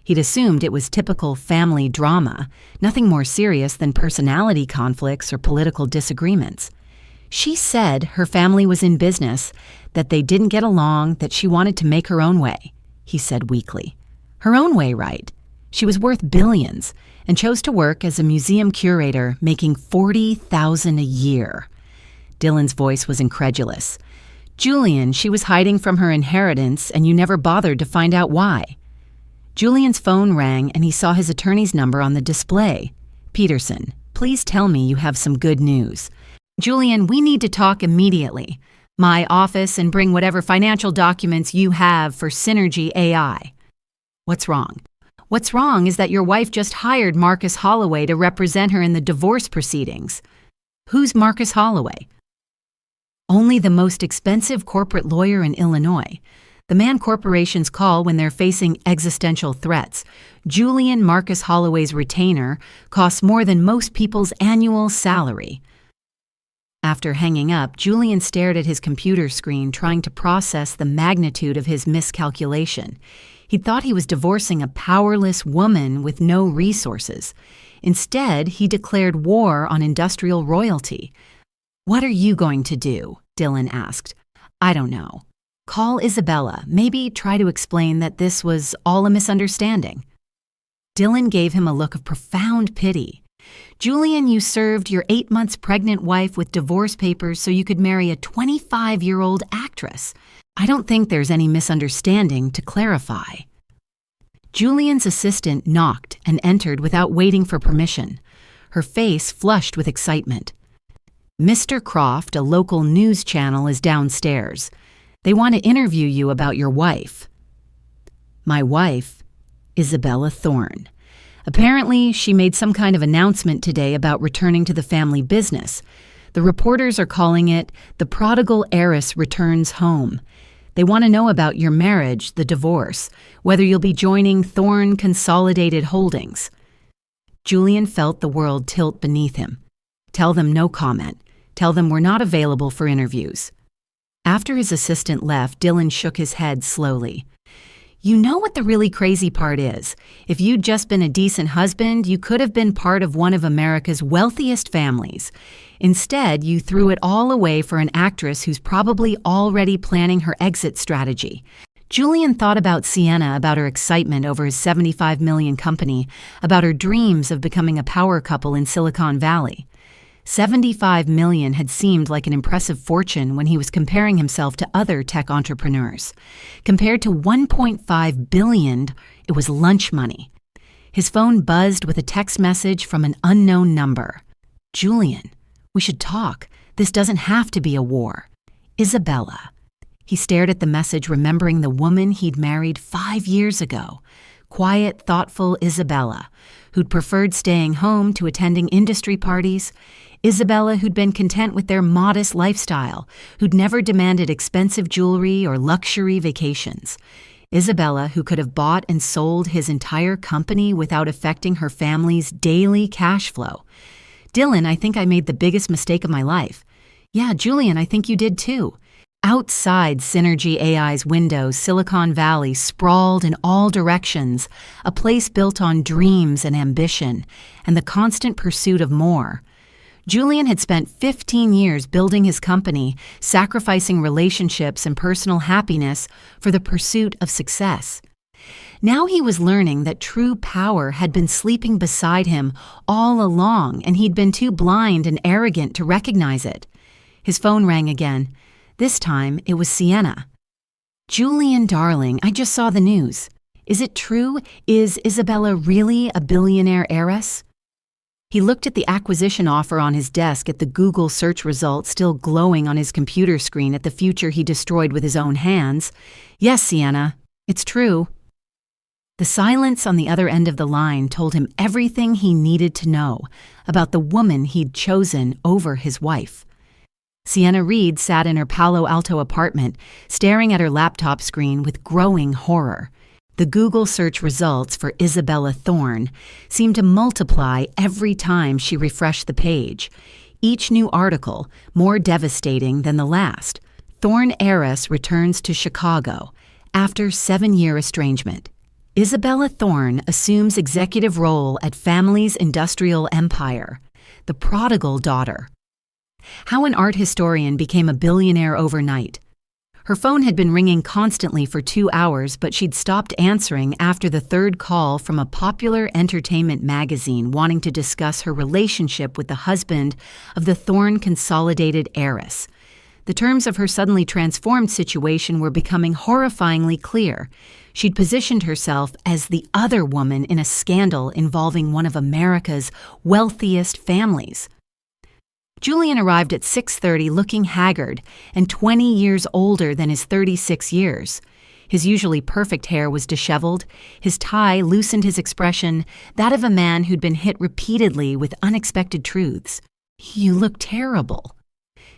He'd assumed it was typical family drama, nothing more serious than personality conflicts or political disagreements. She said her family was in business, that they didn't get along, that she wanted to make her own way, he said weakly. Her own way, right? She was worth billions and chose to work as a museum curator, making $40,000 a year. Dylan's voice was incredulous. Julian, she was hiding from her inheritance, and you never bothered to find out why. Julian's phone rang, and he saw his attorney's number on the display. Peterson, please tell me you have some good news. Julian, we need to talk immediately. My office, and bring whatever financial documents you have for Synergy AI. What's wrong? What's wrong is that your wife just hired Marcus Holloway to represent her in the divorce proceedings. Who's Marcus Holloway? Only the most expensive corporate lawyer in Illinois. The man corporations call when they're facing existential threats. Julian Marcus Holloway's retainer costs more than most people's annual salary. After hanging up, Julian stared at his computer screen, trying to process the magnitude of his miscalculation. He thought he was divorcing a powerless woman with no resources. Instead, he declared war on industrial royalty. What are you going to do? Dylan asked. I don't know. Call Isabella. Maybe try to explain that this was all a misunderstanding. Dylan gave him a look of profound pity. Julian, you served your 8 months pregnant wife with divorce papers so you could marry a 25-year-old actress. I don't think there's any misunderstanding to clarify. Julian's assistant knocked and entered without waiting for permission. Her face flushed with excitement. Mr. Croft, a local news channel, is downstairs. They want to interview you about your wife. My wife, Isabella Thorne. Apparently, she made some kind of announcement today about returning to the family business. The reporters are calling it the prodigal heiress returns home. They want to know about your marriage, the divorce, whether you'll be joining Thorne Consolidated Holdings. Julian felt the world tilt beneath him. Tell them no comment. Tell them we're not available for interviews. After his assistant left, Dylan shook his head slowly. You know what the really crazy part is? If you'd just been a decent husband, you could have been part of one of America's wealthiest families. Instead, you threw it all away for an actress who's probably already planning her exit strategy. Julian thought about Sienna, about her excitement over his $75 million company, about her dreams of becoming a power couple in Silicon Valley. $75 million had seemed like an impressive fortune when he was comparing himself to other tech entrepreneurs. Compared to $1.5 billion, it was lunch money. His phone buzzed with a text message from an unknown number. Julian, we should talk. This doesn't have to be a war. Isabella. He stared at the message, remembering the woman he'd married 5 years ago. Quiet, thoughtful Isabella, who'd preferred staying home to attending industry parties. Isabella who'd been content with their modest lifestyle, who'd never demanded expensive jewelry or luxury vacations. Isabella who could have bought and sold his entire company without affecting her family's daily cash flow. Dylan, I think I made the biggest mistake of my life. Yeah, Julian, I think you did too. Outside Synergy AI's windows, Silicon Valley sprawled in all directions, a place built on dreams and ambition, and the constant pursuit of more. Julian had spent 15 years building his company, sacrificing relationships and personal happiness for the pursuit of success. Now he was learning that true power had been sleeping beside him all along, and he'd been too blind and arrogant to recognize it. His phone rang again. This time, it was Sienna. Julian, darling, I just saw the news. Is it true? Is Isabella really a billionaire heiress? He looked at the acquisition offer on his desk, at the Google search results still glowing on his computer screen, at the future he destroyed with his own hands. Yes, Sienna, it's true. The silence on the other end of the line told him everything he needed to know about the woman he'd chosen over his wife. Sienna Reed sat in her Palo Alto apartment, staring at her laptop screen with growing horror. The Google search results for Isabella Thorne seemed to multiply every time she refreshed the page. Each new article more devastating than the last. Thorne heiress returns to Chicago after 7-year estrangement. Isabella Thorne assumes executive role at family's industrial empire. The prodigal daughter. How an art historian became a billionaire overnight. Her phone had been ringing constantly for 2 hours, but she'd stopped answering after the third call from a popular entertainment magazine wanting to discuss her relationship with the husband of the Thorne consolidated heiress. The terms of her suddenly transformed situation were becoming horrifyingly clear. She'd positioned herself as the other woman in a scandal involving one of America's wealthiest families. Julian arrived at 6:30 looking haggard and 20 years older than his 36 years. His usually perfect hair was disheveled. His tie loosened his expression, that of a man who'd been hit repeatedly with unexpected truths. "You look terrible,"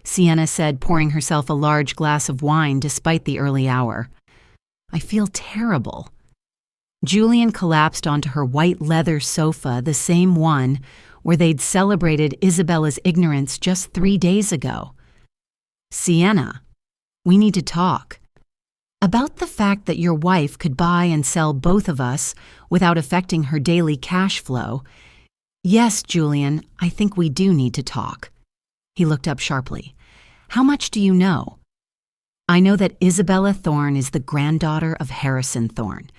Sienna said, pouring herself a large glass of wine despite the early hour. "I feel terrible." Julian collapsed onto her white leather sofa, the same one where they'd celebrated Isabella's ignorance just 3 days ago. "Sienna, we need to talk. About the fact that your wife could buy and sell both of us without affecting her daily cash flow. Yes, Julian, I think we do need to talk." He looked up sharply. "How much do you know?" "I know that Isabella Thorne is the granddaughter of Harrison Thorne,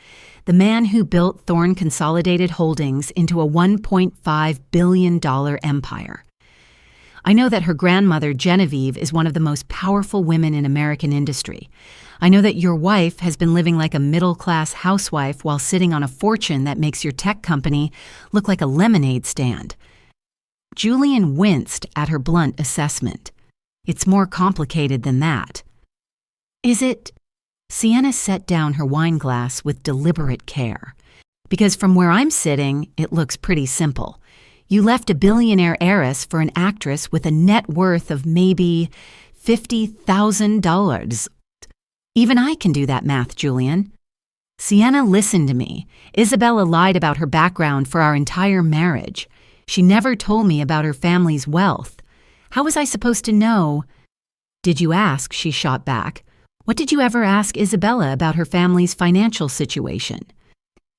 the man who built Thorne Consolidated Holdings into a $1.5 billion empire. I know that her grandmother, Genevieve, is one of the most powerful women in American industry. I know that your wife has been living like a middle-class housewife while sitting on a fortune that makes your tech company look like a lemonade stand." Julian winced at her blunt assessment. "It's more complicated than that." "Is it?" Sienna set down her wine glass with deliberate care. "Because from where I'm sitting, it looks pretty simple. You left a billionaire heiress for an actress with a net worth of maybe $50,000. Even I can do that math, Julian." Sienna, listen to me. Isabella lied about her background for our entire marriage. She never told me about her family's wealth. How was I supposed to know? Did you ask? She shot back. What did you ever ask Isabella about her family's financial situation?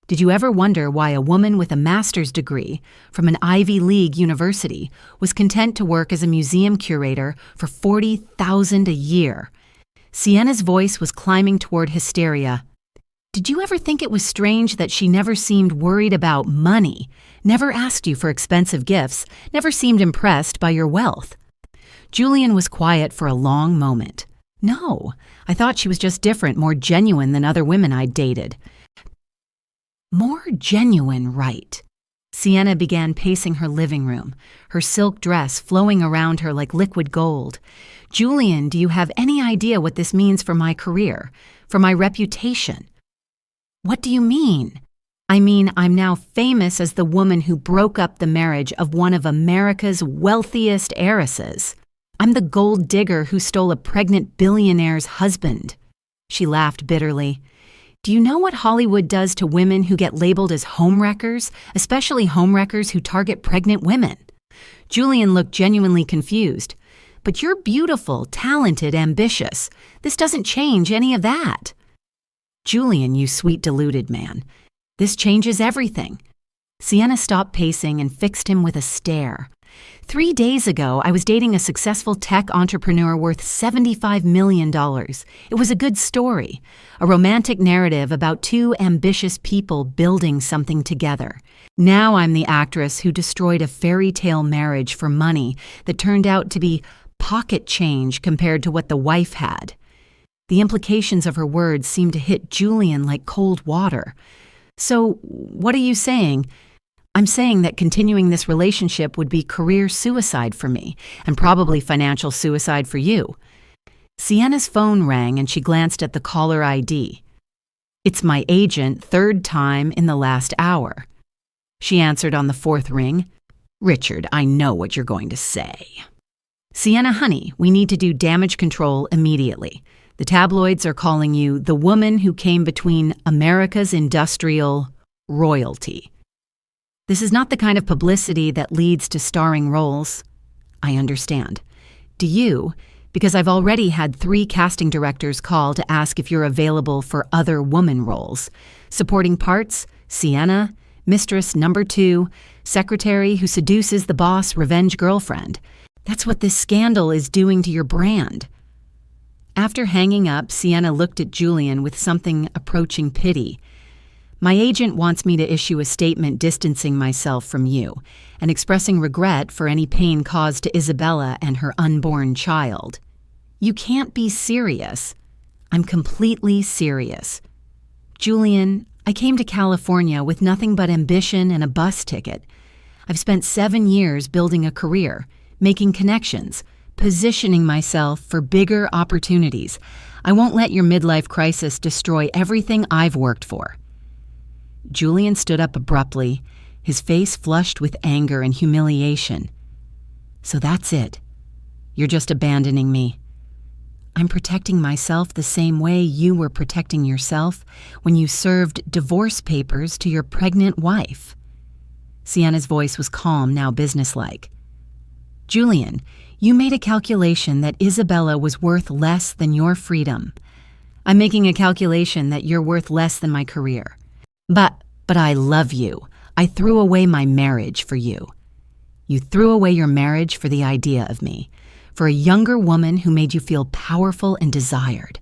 Did you ever wonder why a woman with a master's degree from an Ivy League university was content to work as a museum curator for $40,000 a year? Sienna's voice was climbing toward hysteria. Did you ever think it was strange that she never seemed worried about money, never asked you for expensive gifts, never seemed impressed by your wealth? Julian was quiet for a long moment. No, I thought she was just different, more genuine than other women I'd dated. More genuine, right? Sienna began pacing her living room, her silk dress flowing around her like liquid gold. Julian, do you have any idea what this means for my career, for my reputation? What do you mean? I mean, I'm now famous as the woman who broke up the marriage of one of America's wealthiest heiresses. I'm the gold digger who stole a pregnant billionaire's husband. She laughed bitterly. Do you know what Hollywood does to women who get labeled as homewreckers, especially homewreckers who target pregnant women? Julian looked genuinely confused. But you're beautiful, talented, ambitious. This doesn't change any of that. Julian, you sweet deluded man. This changes everything. Sienna stopped pacing and fixed him with a stare. 3 days ago, I was dating a successful tech entrepreneur worth $75 million. It was a good story, a romantic narrative about two ambitious people building something together. Now I'm the actress who destroyed a fairy tale marriage for money that turned out to be pocket change compared to what the wife had. The implications of her words seemed to hit Julian like cold water. So, what are you saying? I'm saying that continuing this relationship would be career suicide for me, and probably financial suicide for you. Sienna's phone rang and she glanced at the caller ID. It's my agent, third time in the last hour. She answered on the fourth ring. Richard, I know what you're going to say. Sienna, honey, we need to do damage control immediately. The tabloids are calling you the woman who came between America's industrial royalty. This is not the kind of publicity that leads to starring roles. I understand. Do you? Because I've already had 3 casting directors call to ask if you're available for other woman roles. Supporting parts, Sienna, mistress number 2, secretary who seduces the boss, revenge girlfriend. That's what this scandal is doing to your brand. After hanging up, Sienna looked at Julian with something approaching pity. My agent wants me to issue a statement distancing myself from you and expressing regret for any pain caused to Isabella and her unborn child. You can't be serious. I'm completely serious. Julian, I came to California with nothing but ambition and a bus ticket. I've spent 7 years building a career, making connections, positioning myself for bigger opportunities. I won't let your midlife crisis destroy everything I've worked for. Julian stood up abruptly, his face flushed with anger and humiliation. So that's it. You're just abandoning me. I'm protecting myself the same way you were protecting yourself when you served divorce papers to your pregnant wife. Sienna's voice was calm, now businesslike. Julian, you made a calculation that Isabella was worth less than your freedom. I'm making a calculation that you're worth less than my career. But I love you. I threw away my marriage for you. You threw away your marriage for the idea of me, for a younger woman who made you feel powerful and desired.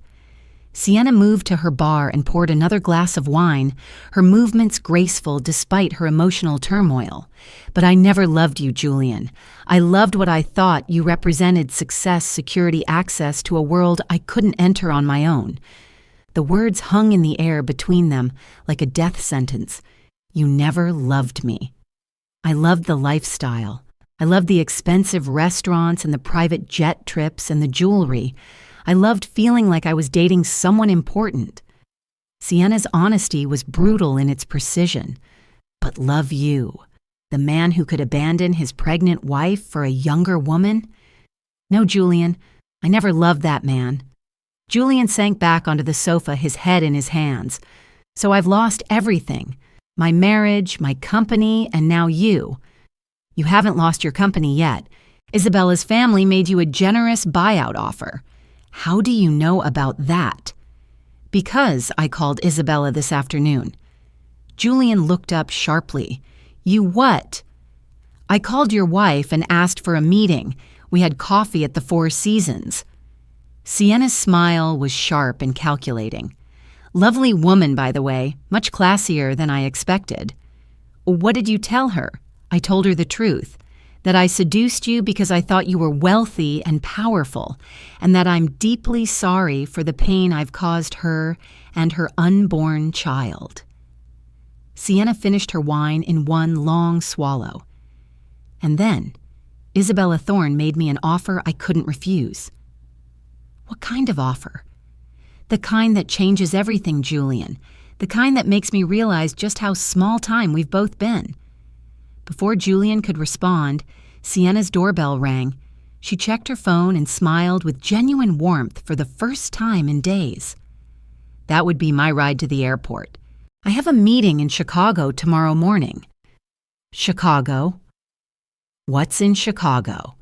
Sienna moved to her bar and poured another glass of wine, her movements graceful despite her emotional turmoil. But I never loved you, Julian. I loved what I thought you represented: success, security, access to a world I couldn't enter on my own. The words hung in the air between them like a death sentence. You never loved me. I loved the lifestyle. I loved the expensive restaurants and the private jet trips and the jewelry. I loved feeling like I was dating someone important. Sienna's honesty was brutal in its precision. But love you, the man who could abandon his pregnant wife for a younger woman? No, Julian, I never loved that man. Julian sank back onto the sofa, his head in his hands. So I've lost everything. My marriage, my company, and now you. You haven't lost your company yet. Isabella's family made you a generous buyout offer. How do you know about that? Because I called Isabella this afternoon. Julian looked up sharply. You what? I called your wife and asked for a meeting. We had coffee at the Four Seasons. Sienna's smile was sharp and calculating. Lovely woman, by the way, much classier than I expected. What did you tell her? I told her the truth, that I seduced you because I thought you were wealthy and powerful, and that I'm deeply sorry for the pain I've caused her and her unborn child. Sienna finished her wine in one long swallow. And then, Isabella Thorne made me an offer I couldn't refuse. What kind of offer? The kind that changes everything, Julian. The kind that makes me realize just how small time we've both been. Before Julian could respond, Sienna's doorbell rang. She checked her phone and smiled with genuine warmth for the first time in days. That would be my ride to the airport. I have a meeting in Chicago tomorrow morning. Chicago? What's in Chicago?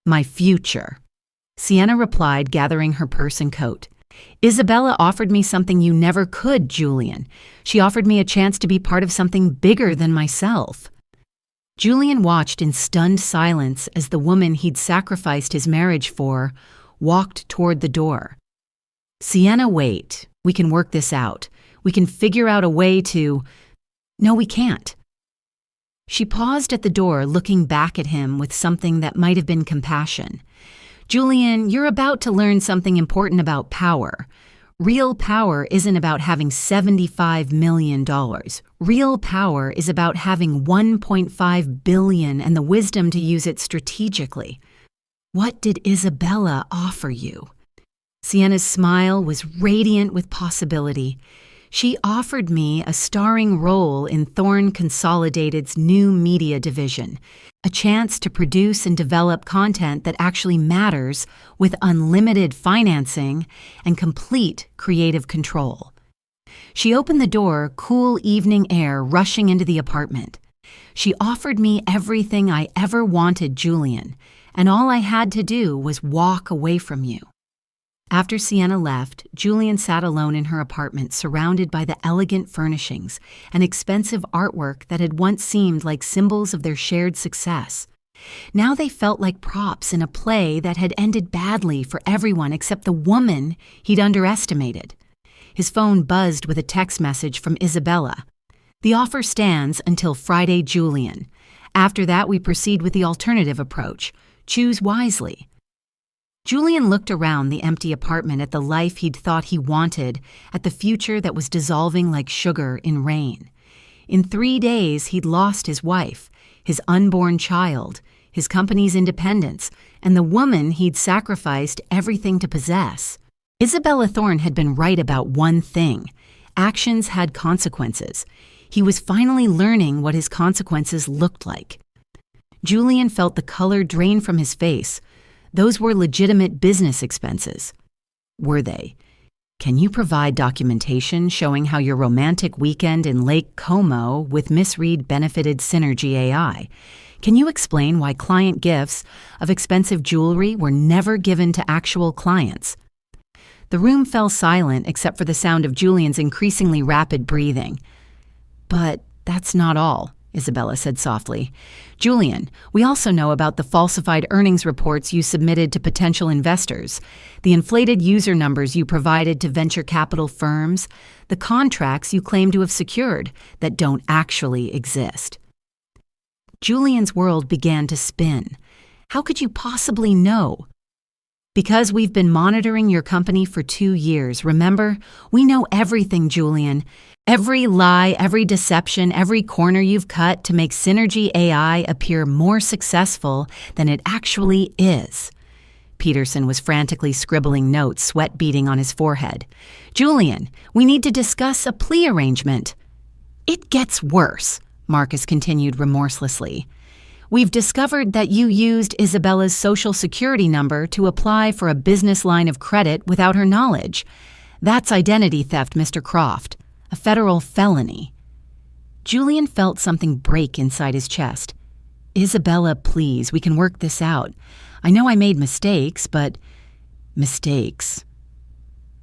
My future. Sienna replied, gathering her purse and coat. Isabella offered me something you never could, Julian. She offered me a chance to be part of something bigger than myself. Julian watched in stunned silence as the woman he'd sacrificed his marriage for walked toward the door. Sienna, wait. We can work this out. We can figure out a way to... No, we can't. She paused at the door, looking back at him with something that might have been compassion. Julian, you're about to learn something important about power. Real power isn't about having $75 million. Real power is about having $1.5 billion and the wisdom to use it strategically. What did Isabella offer you? Sienna's smile was radiant with possibility. She offered me a starring role in Thorne Consolidated's new media division, a chance to produce and develop content that actually matters with unlimited financing and complete creative control. She opened the door, cool evening air rushing into the apartment. She offered me everything I ever wanted, Julian, and all I had to do was walk away from you. After Sienna left, Julian sat alone in her apartment, surrounded by the elegant furnishings and expensive artwork that had once seemed like symbols of their shared success. Now they felt like props in a play that had ended badly for everyone except the woman he'd underestimated. His phone buzzed with a text message from Isabella. The offer stands until Friday, Julian. After that, we proceed with the alternative approach. Choose wisely. Julian looked around the empty apartment at the life he'd thought he wanted, at the future that was dissolving like sugar in rain. In 3 days, he'd lost his wife, his unborn child, his company's independence, and the woman he'd sacrificed everything to possess. Isabella Thorne had been right about one thing. Actions had consequences. He was finally learning what his consequences looked like. Julian felt the color drain from his face. Those were legitimate business expenses. Were they? Can you provide documentation showing how your romantic weekend in Lake Como with Miss Reed benefited Synergy AI? Can you explain why client gifts of expensive jewelry were never given to actual clients? The room fell silent except for the sound of Julian's increasingly rapid breathing. But that's not all, Isabella said softly. Julian, we also know about the falsified earnings reports you submitted to potential investors, the inflated user numbers you provided to venture capital firms, the contracts you claim to have secured that don't actually exist. Julian's world began to spin. How could you possibly know? Because we've been monitoring your company for 2 years, remember? We know everything, Julian. Every lie, every deception, every corner you've cut to make Synergy AI appear more successful than it actually is. Peterson was frantically scribbling notes, sweat beading on his forehead. Julian, we need to discuss a plea arrangement. It gets worse, Marcus continued remorselessly. We've discovered that you used Isabella's social security number to apply for a business line of credit without her knowledge. That's identity theft, Mr. Croft. a federal felony. Julian felt something break inside his chest. Isabella, please, we can work this out. I know I made mistakes, but mistakes.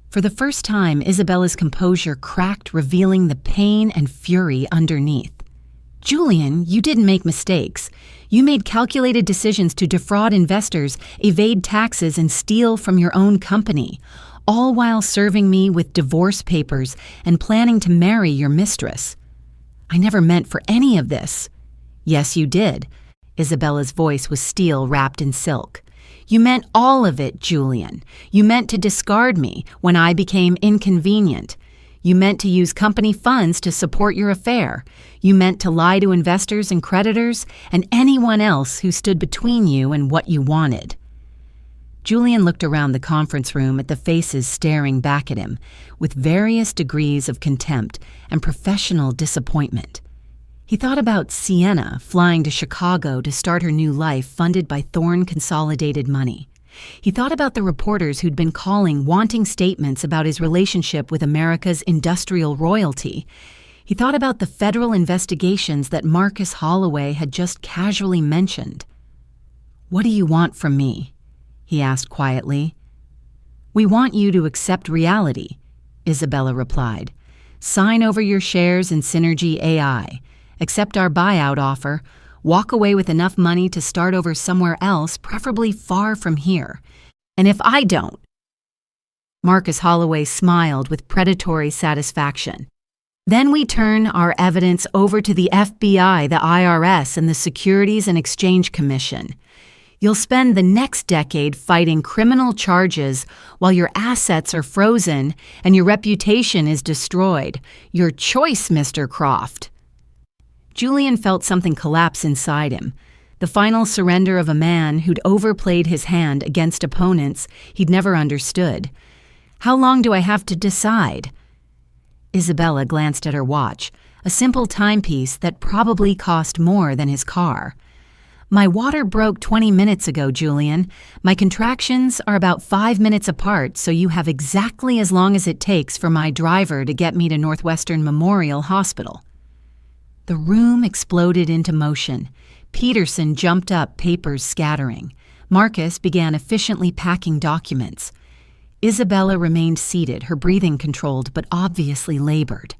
For the first time, Isabella's composure cracked, revealing the pain and fury underneath. Julian, you didn't make mistakes. You made calculated decisions to defraud investors, evade taxes, and steal from your own company, all while serving me with divorce papers and planning to marry your mistress. I never meant for any of this. Yes, you did. Isabella's voice was steel wrapped in silk. You meant all of it, Julian. You meant to discard me when I became inconvenient. You meant to use company funds to support your affair. You meant to lie to investors and creditors and anyone else who stood between you and what you wanted. Julian looked around the conference room at the faces staring back at him with various degrees of contempt and professional disappointment. He thought about Sienna flying to Chicago to start her new life funded by Thorne Consolidated money. He thought about the reporters who'd been calling wanting statements about his relationship with America's industrial royalty. He thought about the federal investigations that Marcus Holloway had just casually mentioned. "What do you want from me?" he asked quietly. "We want you to accept reality," Isabella replied. "Sign over your shares in Synergy AI. Accept our buyout offer. Walk away with enough money to start over somewhere else, preferably far from here. And if I don't..." Marcus Holloway smiled with predatory satisfaction. "Then we turn our evidence over to the FBI, the IRS, and the Securities and Exchange Commission. You'll spend the next decade fighting criminal charges while your assets are frozen and your reputation is destroyed. Your choice, Mr. Croft." Julian felt something collapse inside him, the final surrender of a man who'd overplayed his hand against opponents he'd never understood. "How long do I have to decide?" Isabella glanced at her watch, a simple timepiece that probably cost more than his car. "My water broke 20 minutes ago, Julian. My contractions are about 5 minutes apart, so you have exactly as long as it takes for my driver to get me to Northwestern Memorial Hospital." The room exploded into motion. Peterson jumped up, papers scattering. Marcus began efficiently packing documents. Isabella remained seated, her breathing controlled but obviously labored.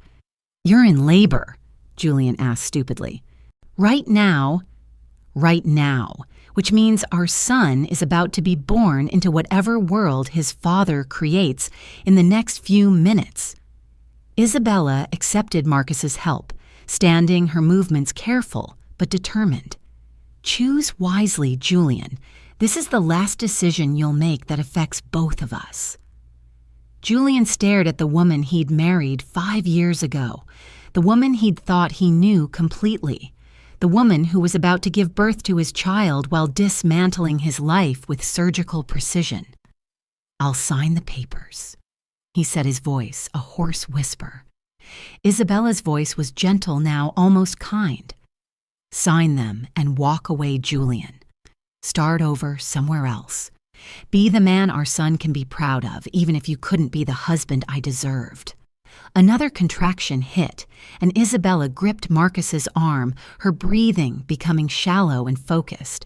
"You're in labor?" Julian asked stupidly. Right now, which means our son is about to be born into whatever world his father creates in the next few minutes." Isabella accepted Marcus's help, standing, her movements careful but determined. "Choose wisely, Julian. This is the last decision you'll make that affects both of us." Julian stared at the woman he'd married 5 years ago, the woman he'd thought he knew completely, the woman who was about to give birth to his child while dismantling his life with surgical precision. "I'll sign the papers," he said, his voice a hoarse whisper. Isabella's voice was gentle now, almost kind. "Sign them and walk away, Julian. Start over somewhere else. Be the man our son can be proud of, even if you couldn't be the husband I deserved." Another contraction hit, and Isabella gripped Marcus's arm, her breathing becoming shallow and focused.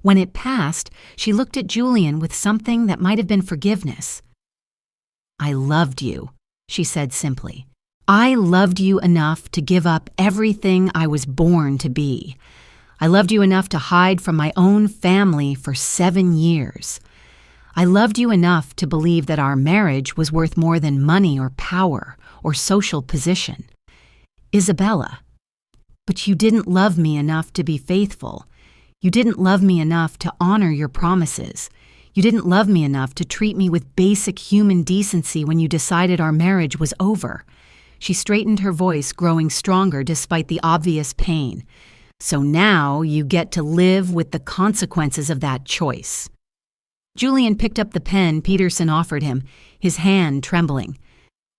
When it passed, she looked at Julian with something that might have been forgiveness. "I loved you," she said simply. "I loved you enough to give up everything I was born to be. I loved you enough to hide from my own family for 7 years. I loved you enough to believe that our marriage was worth more than money or power or social position. Isabella, but you didn't love me enough to be faithful. You didn't love me enough to honor your promises. You didn't love me enough to treat me with basic human decency when you decided our marriage was over." She straightened her voice, growing stronger despite the obvious pain. "So now you get to live with the consequences of that choice." Julian picked up the pen Peterson offered him, his hand trembling.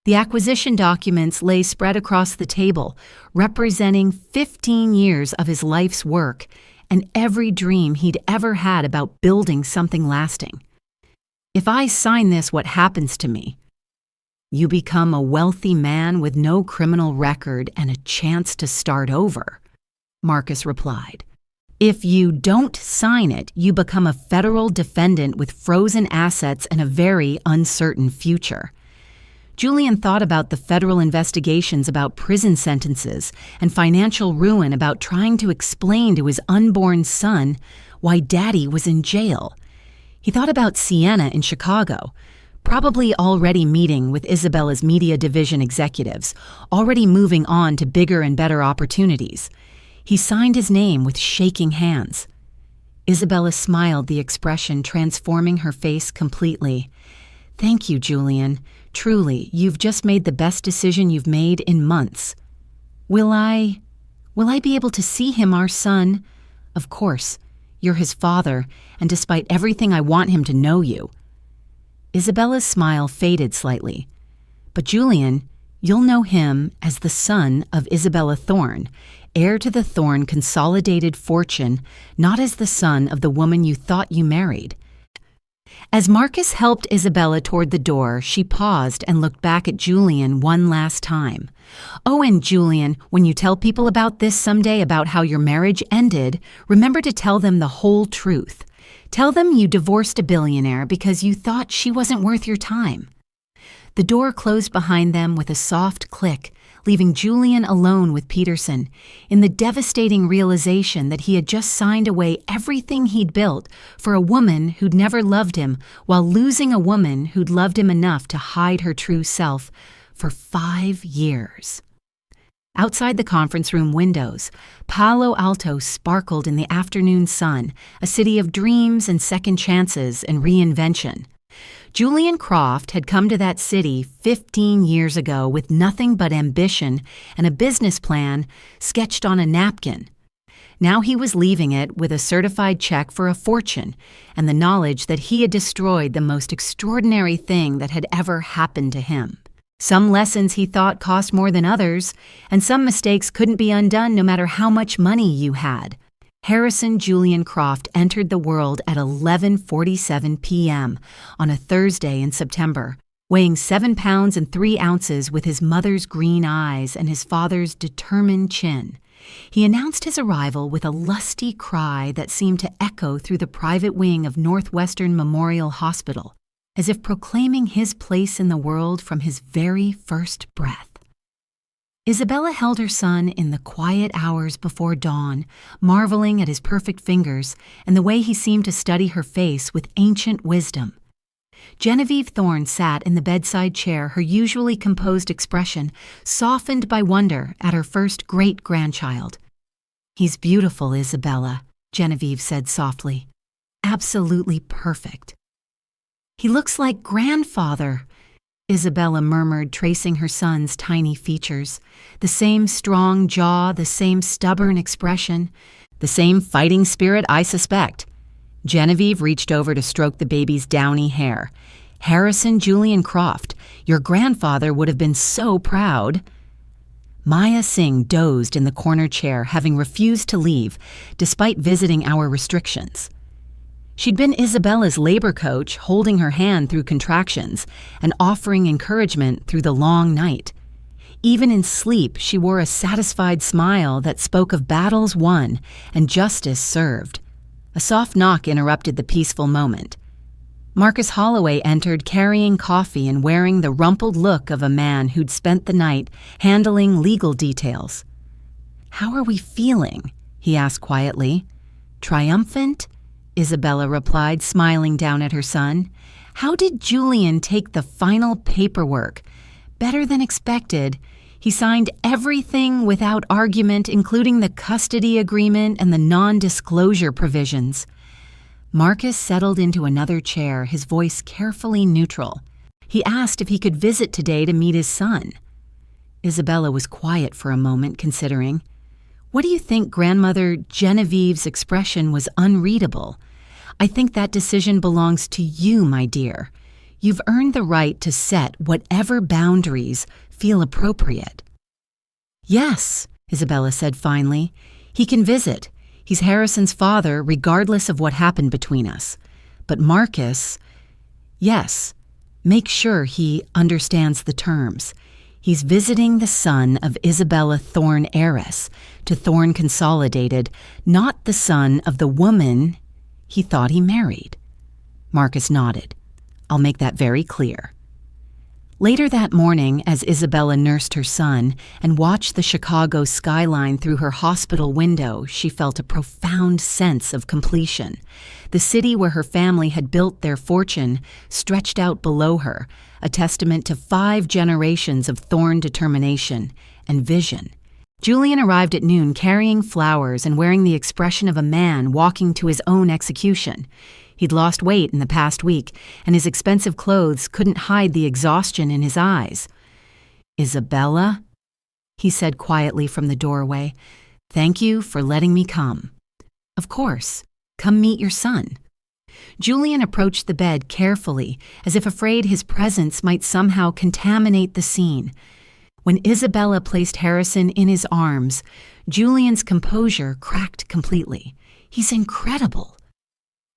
The acquisition documents lay spread across the table, representing 15 years of his life's work and every dream he'd ever had about building something lasting. "If I sign this, what happens to me?" You become a wealthy man with no criminal record and a chance to start over, Marcus replied. If you don't sign it, you become a federal defendant with frozen assets and a very uncertain future. Julian thought about the federal investigations about prison sentences and financial ruin about trying to explain to his unborn son why Daddy was in jail. He thought about Sienna in Chicago, probably already meeting with Isabella's media division executives, already moving on to bigger and better opportunities. He signed his name with shaking hands. Isabella smiled, the expression transforming her face completely. Thank you, Julian. Truly, you've just made the best decision you've made in months. Will I be able to see him, our son? Of course. You're his father, and despite everything, I want him to know you. Isabella's smile faded slightly. But Julian, you'll know him as the son of Isabella Thorne, heir to the Thorne consolidated fortune, not as the son of the woman you thought you married. As Marcus helped Isabella toward the door, she paused and looked back at Julian one last time. Oh, and Julian, when you tell people about this someday, about how your marriage ended, remember to tell them the whole truth. Tell them you divorced a billionaire because you thought she wasn't worth your time. The door closed behind them with a soft click, leaving Julian alone with Peterson, in the devastating realization that he had just signed away everything he'd built for a woman who'd never loved him, while losing a woman who'd loved him enough to hide her true self for 5 years. Outside the conference room windows, Palo Alto sparkled in the afternoon sun, a city of dreams and second chances and reinvention. Julian Croft had come to that city 15 years ago with nothing but ambition and a business plan sketched on a napkin. Now he was leaving it with a certified check for a fortune and the knowledge that he had destroyed the most extraordinary thing that had ever happened to him. Some lessons he thought cost more than others, and some mistakes couldn't be undone no matter how much money you had. Harrison Julian Croft entered the world at 11:47 p.m. on a Thursday in September, weighing 7 pounds and 3 ounces with his mother's green eyes and his father's determined chin. He announced his arrival with a lusty cry that seemed to echo through the private wing of Northwestern Memorial Hospital, as if proclaiming his place in the world from his very first breath. Isabella held her son in the quiet hours before dawn, marveling at his perfect fingers and the way he seemed to study her face with ancient wisdom. Genevieve Thorne sat in the bedside chair, her usually composed expression softened by wonder at her first great-grandchild. "He's beautiful, Isabella," Genevieve said softly. "Absolutely perfect." "He looks like grandfather," Isabella murmured, tracing her son's tiny features. The same strong jaw, the same stubborn expression, the same fighting spirit, I suspect. Genevieve reached over to stroke the baby's downy hair. "Harrison Julian Croft, your grandfather would have been so proud." Maya Singh dozed in the corner chair, having refused to leave, despite visiting our restrictions. She'd been Isabella's labor coach, holding her hand through contractions and offering encouragement through the long night. Even in sleep, she wore a satisfied smile that spoke of battles won and justice served. A soft knock interrupted the peaceful moment. Marcus Holloway entered carrying coffee and wearing the rumpled look of a man who'd spent the night handling legal details. "How are we feeling?" he asked quietly. "Triumphant?" Isabella replied, smiling down at her son. "How did Julian take the final paperwork?" "Better than expected. He signed everything without argument, including the custody agreement and the non-disclosure provisions." Marcus settled into another chair, his voice carefully neutral. He asked if he could visit today to meet his son. Isabella was quiet for a moment, considering. "What do you think?" Grandmother Genevieve's expression was unreadable. "I think that decision belongs to you, my dear. You've earned the right to set whatever boundaries feel appropriate." "Yes," Isabella said finally. "He can visit. He's Harrison's father, regardless of what happened between us. But Marcus..." "Yes, Make sure he understands the terms. He's visiting the son of Isabella Thorne Heiress to Thorne Consolidated, not the son of the woman he thought he married. Marcus nodded. I'll make that very clear. Later that morning, as Isabella nursed her son and watched the Chicago skyline through her hospital window, she felt a profound sense of completion. The city where her family had built their fortune stretched out below her, a testament to 5 generations of Thorne determination and vision. Julian arrived at noon carrying flowers and wearing the expression of a man walking to his own execution. He'd lost weight in the past week, and his expensive clothes couldn't hide the exhaustion in his eyes. "Isabella," he said quietly from the doorway, "thank you for letting me come." "Of course. Come meet your son." Julian approached the bed carefully, as if afraid his presence might somehow contaminate the scene. When Isabella placed Harrison in his arms, Julian's composure cracked completely. "He's incredible."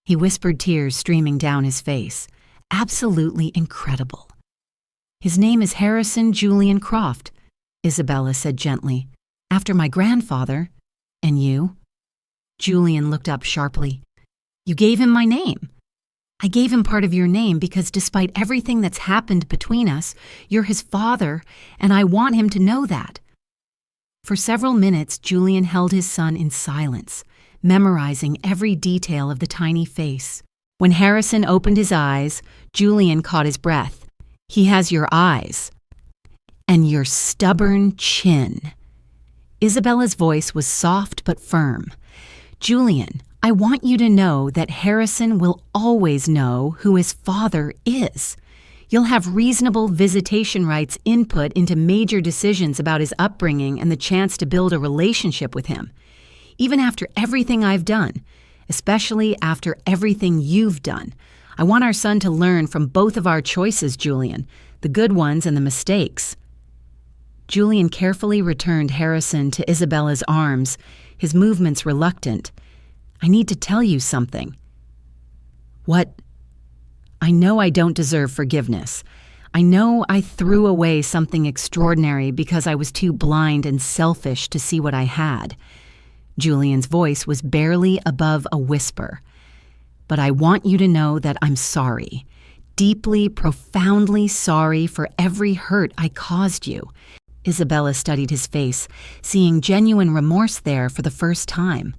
He whispered, tears streaming down his face. "Absolutely incredible." "His name is Harrison Julian Croft," Isabella said gently. "After my grandfather. And you?" Julian looked up sharply. "You gave him my name." "I gave him part of your name because despite everything that's happened between us, you're his father, and I want him to know that." For several minutes, Julian held his son in silence, memorizing every detail of the tiny face. When Harrison opened his eyes, Julian caught his breath. "He has your eyes. And your stubborn chin." Isabella's voice was soft but firm. "Julian, I want you to know that Harrison will always know who his father is. You'll have reasonable visitation rights input into major decisions about his upbringing and the chance to build a relationship with him. Even after everything I've done, especially after everything you've done, I want our son to learn from both of our choices, Julian, the good ones and the mistakes." Julian carefully returned Harrison to Isabella's arms, his movements reluctant. "I need to tell you something." "What?" "I know I don't deserve forgiveness. I know I threw away something extraordinary because I was too blind and selfish to see what I had." Julian's voice was barely above a whisper. "But I want you to know that I'm sorry. Deeply, profoundly sorry for every hurt I caused you." Isabella studied his face, seeing genuine remorse there for the first time.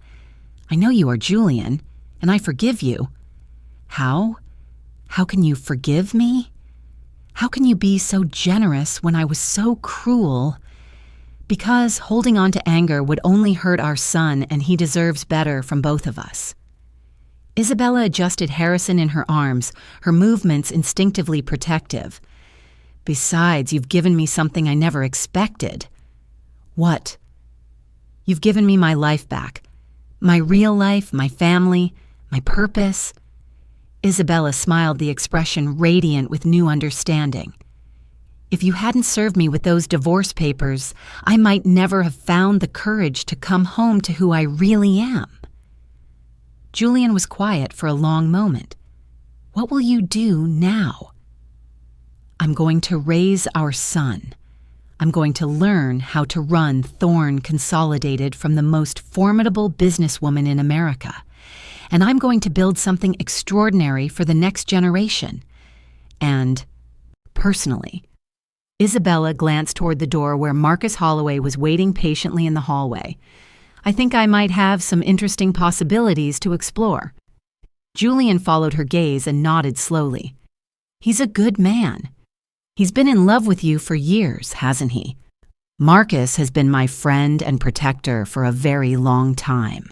"I know you are Julian, and I forgive you." "How? How can you forgive me? How can you be so generous when I was so cruel?" "Because holding on to anger would only hurt our son, and he deserves better from both of us." Isabella adjusted Harrison in her arms, her movements instinctively protective. "Besides, you've given me something I never expected." "What?" "You've given me my life back. My real life, my family, my purpose." Isabella smiled, the expression radiant with new understanding. "If you hadn't served me with those divorce papers, I might never have found the courage to come home to who I really am." Julian was quiet for a long moment. "What will you do now?" "I'm going to raise our son. I'm going to learn how to run Thorne Consolidated from the most formidable businesswoman in America. And I'm going to build something extraordinary for the next generation. And, personally." Isabella glanced toward the door where Marcus Holloway was waiting patiently in the hallway. "I think I might have some interesting possibilities to explore." Julian followed her gaze and nodded slowly. "He's a good man. He's been in love with you for years, hasn't he? Marcus has been my friend and protector for a very long time.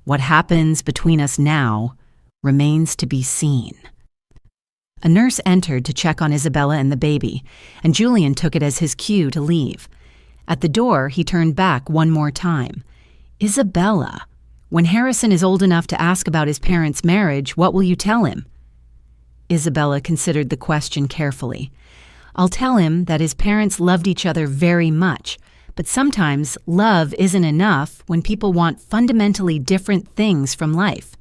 What happens between us now remains to be seen." A nurse entered to check on Isabella and the baby, and Julian took it as his cue to leave. At the door, he turned back one more time. "Isabella, when Harrison is old enough to ask about his parents' marriage, what will you tell him?" Isabella considered the question carefully. "I'll tell him that his parents loved each other very much, but sometimes love isn't enough when people want fundamentally different things from life.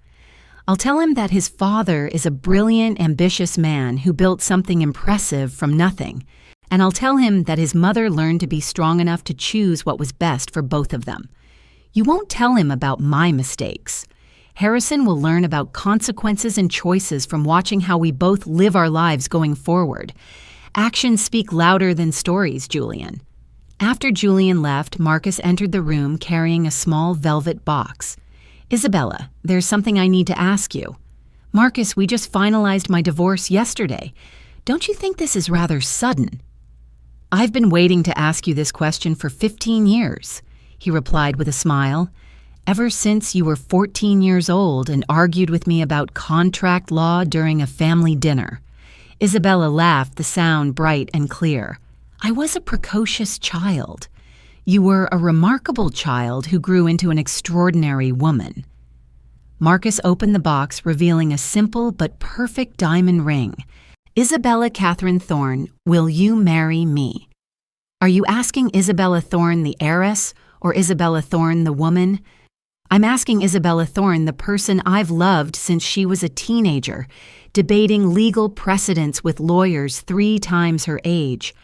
I'll tell him that his father is a brilliant, ambitious man who built something impressive from nothing. And I'll tell him that his mother learned to be strong enough to choose what was best for both of them. You won't tell him about my mistakes. Harrison will learn about consequences and choices from watching how we both live our lives going forward. Actions speak louder than stories, Julian. After Julian left, Marcus entered the room carrying a small velvet box. Isabella, there's something I need to ask you. Marcus, we just finalized my divorce yesterday. Don't you think this is rather sudden? I've been waiting to ask you this question for 15 years, he replied with a smile. Ever since you were 14 years old and argued with me about contract law during a family dinner. Isabella laughed, the sound bright and clear. I was a precocious child. You were a remarkable child who grew into an extraordinary woman. Marcus opened the box, revealing a simple but perfect diamond ring. Isabella Catherine Thorne, will you marry me? Are you asking Isabella Thorne the heiress or Isabella Thorne the woman? I'm asking Isabella Thorne, the person I've loved since she was a teenager, debating legal precedents with lawyers 3 times her age.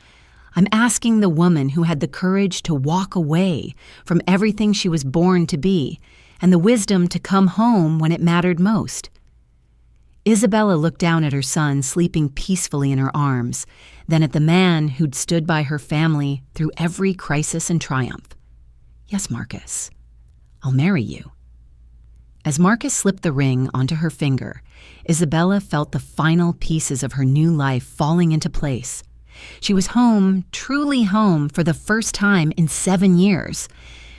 I'm asking the woman who had the courage to walk away from everything she was born to be and the wisdom to come home when it mattered most. Isabella looked down at her son sleeping peacefully in her arms, then at the man who'd stood by her family through every crisis and triumph. Yes, Marcus, I'll marry you. As Marcus slipped the ring onto her finger, Isabella felt the final pieces of her new life falling into place. She was home, truly home, for the first time in 7 years.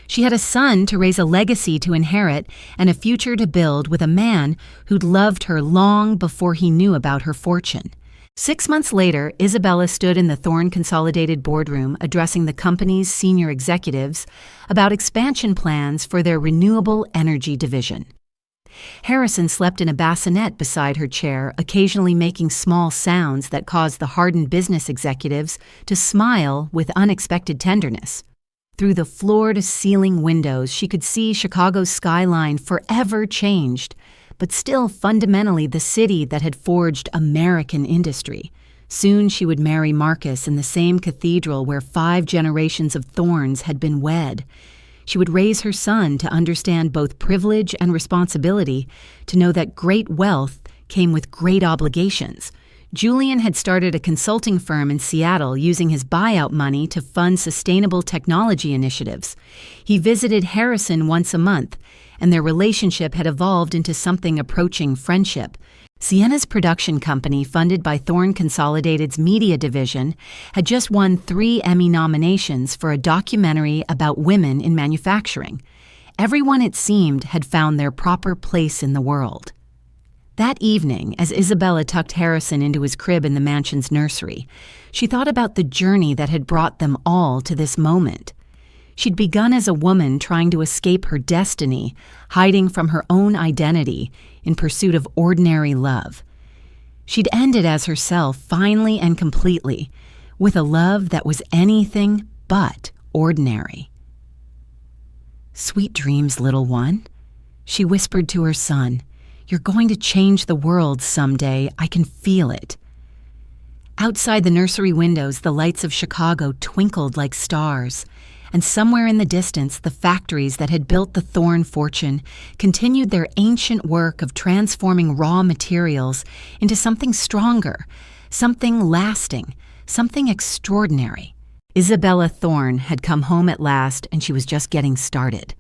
She had a son to raise, a legacy to inherit, and a future to build with a man who'd loved her long before he knew about her fortune. 6 months later, Isabella stood in the Thorne Consolidated boardroom addressing the company's senior executives about expansion plans for their renewable energy division. Harrison slept in a bassinet beside her chair, occasionally making small sounds that caused the hardened business executives to smile with unexpected tenderness. Through the floor-to-ceiling windows, she could see Chicago's skyline forever changed, but still fundamentally the city that had forged American industry. Soon she would marry Marcus in the same cathedral where 5 generations of Thornes had been wed. She would raise her son to understand both privilege and responsibility, to know that great wealth came with great obligations. Julian had started a consulting firm in Seattle using his buyout money to fund sustainable technology initiatives. He visited Harrison once a month, and their relationship had evolved into something approaching friendship. Sienna's production company, funded by Thorne Consolidated's media division, had just won 3 Emmy nominations for a documentary about women in manufacturing. Everyone, it seemed, had found their proper place in the world. That evening, as Isabella tucked Harrison into his crib in the mansion's nursery, she thought about the journey that had brought them all to this moment. She'd begun as a woman trying to escape her destiny, hiding from her own identity in pursuit of ordinary love. She'd ended as herself, finally and completely, with a love that was anything but ordinary. "Sweet dreams, little one," she whispered to her son. "You're going to change the world someday. I can feel it." Outside the nursery windows, the lights of Chicago twinkled like stars, and somewhere in the distance, the factories that had built the Thorne fortune continued their ancient work of transforming raw materials into something stronger, something lasting, something extraordinary. Isabella Thorne had come home at last, and she was just getting started.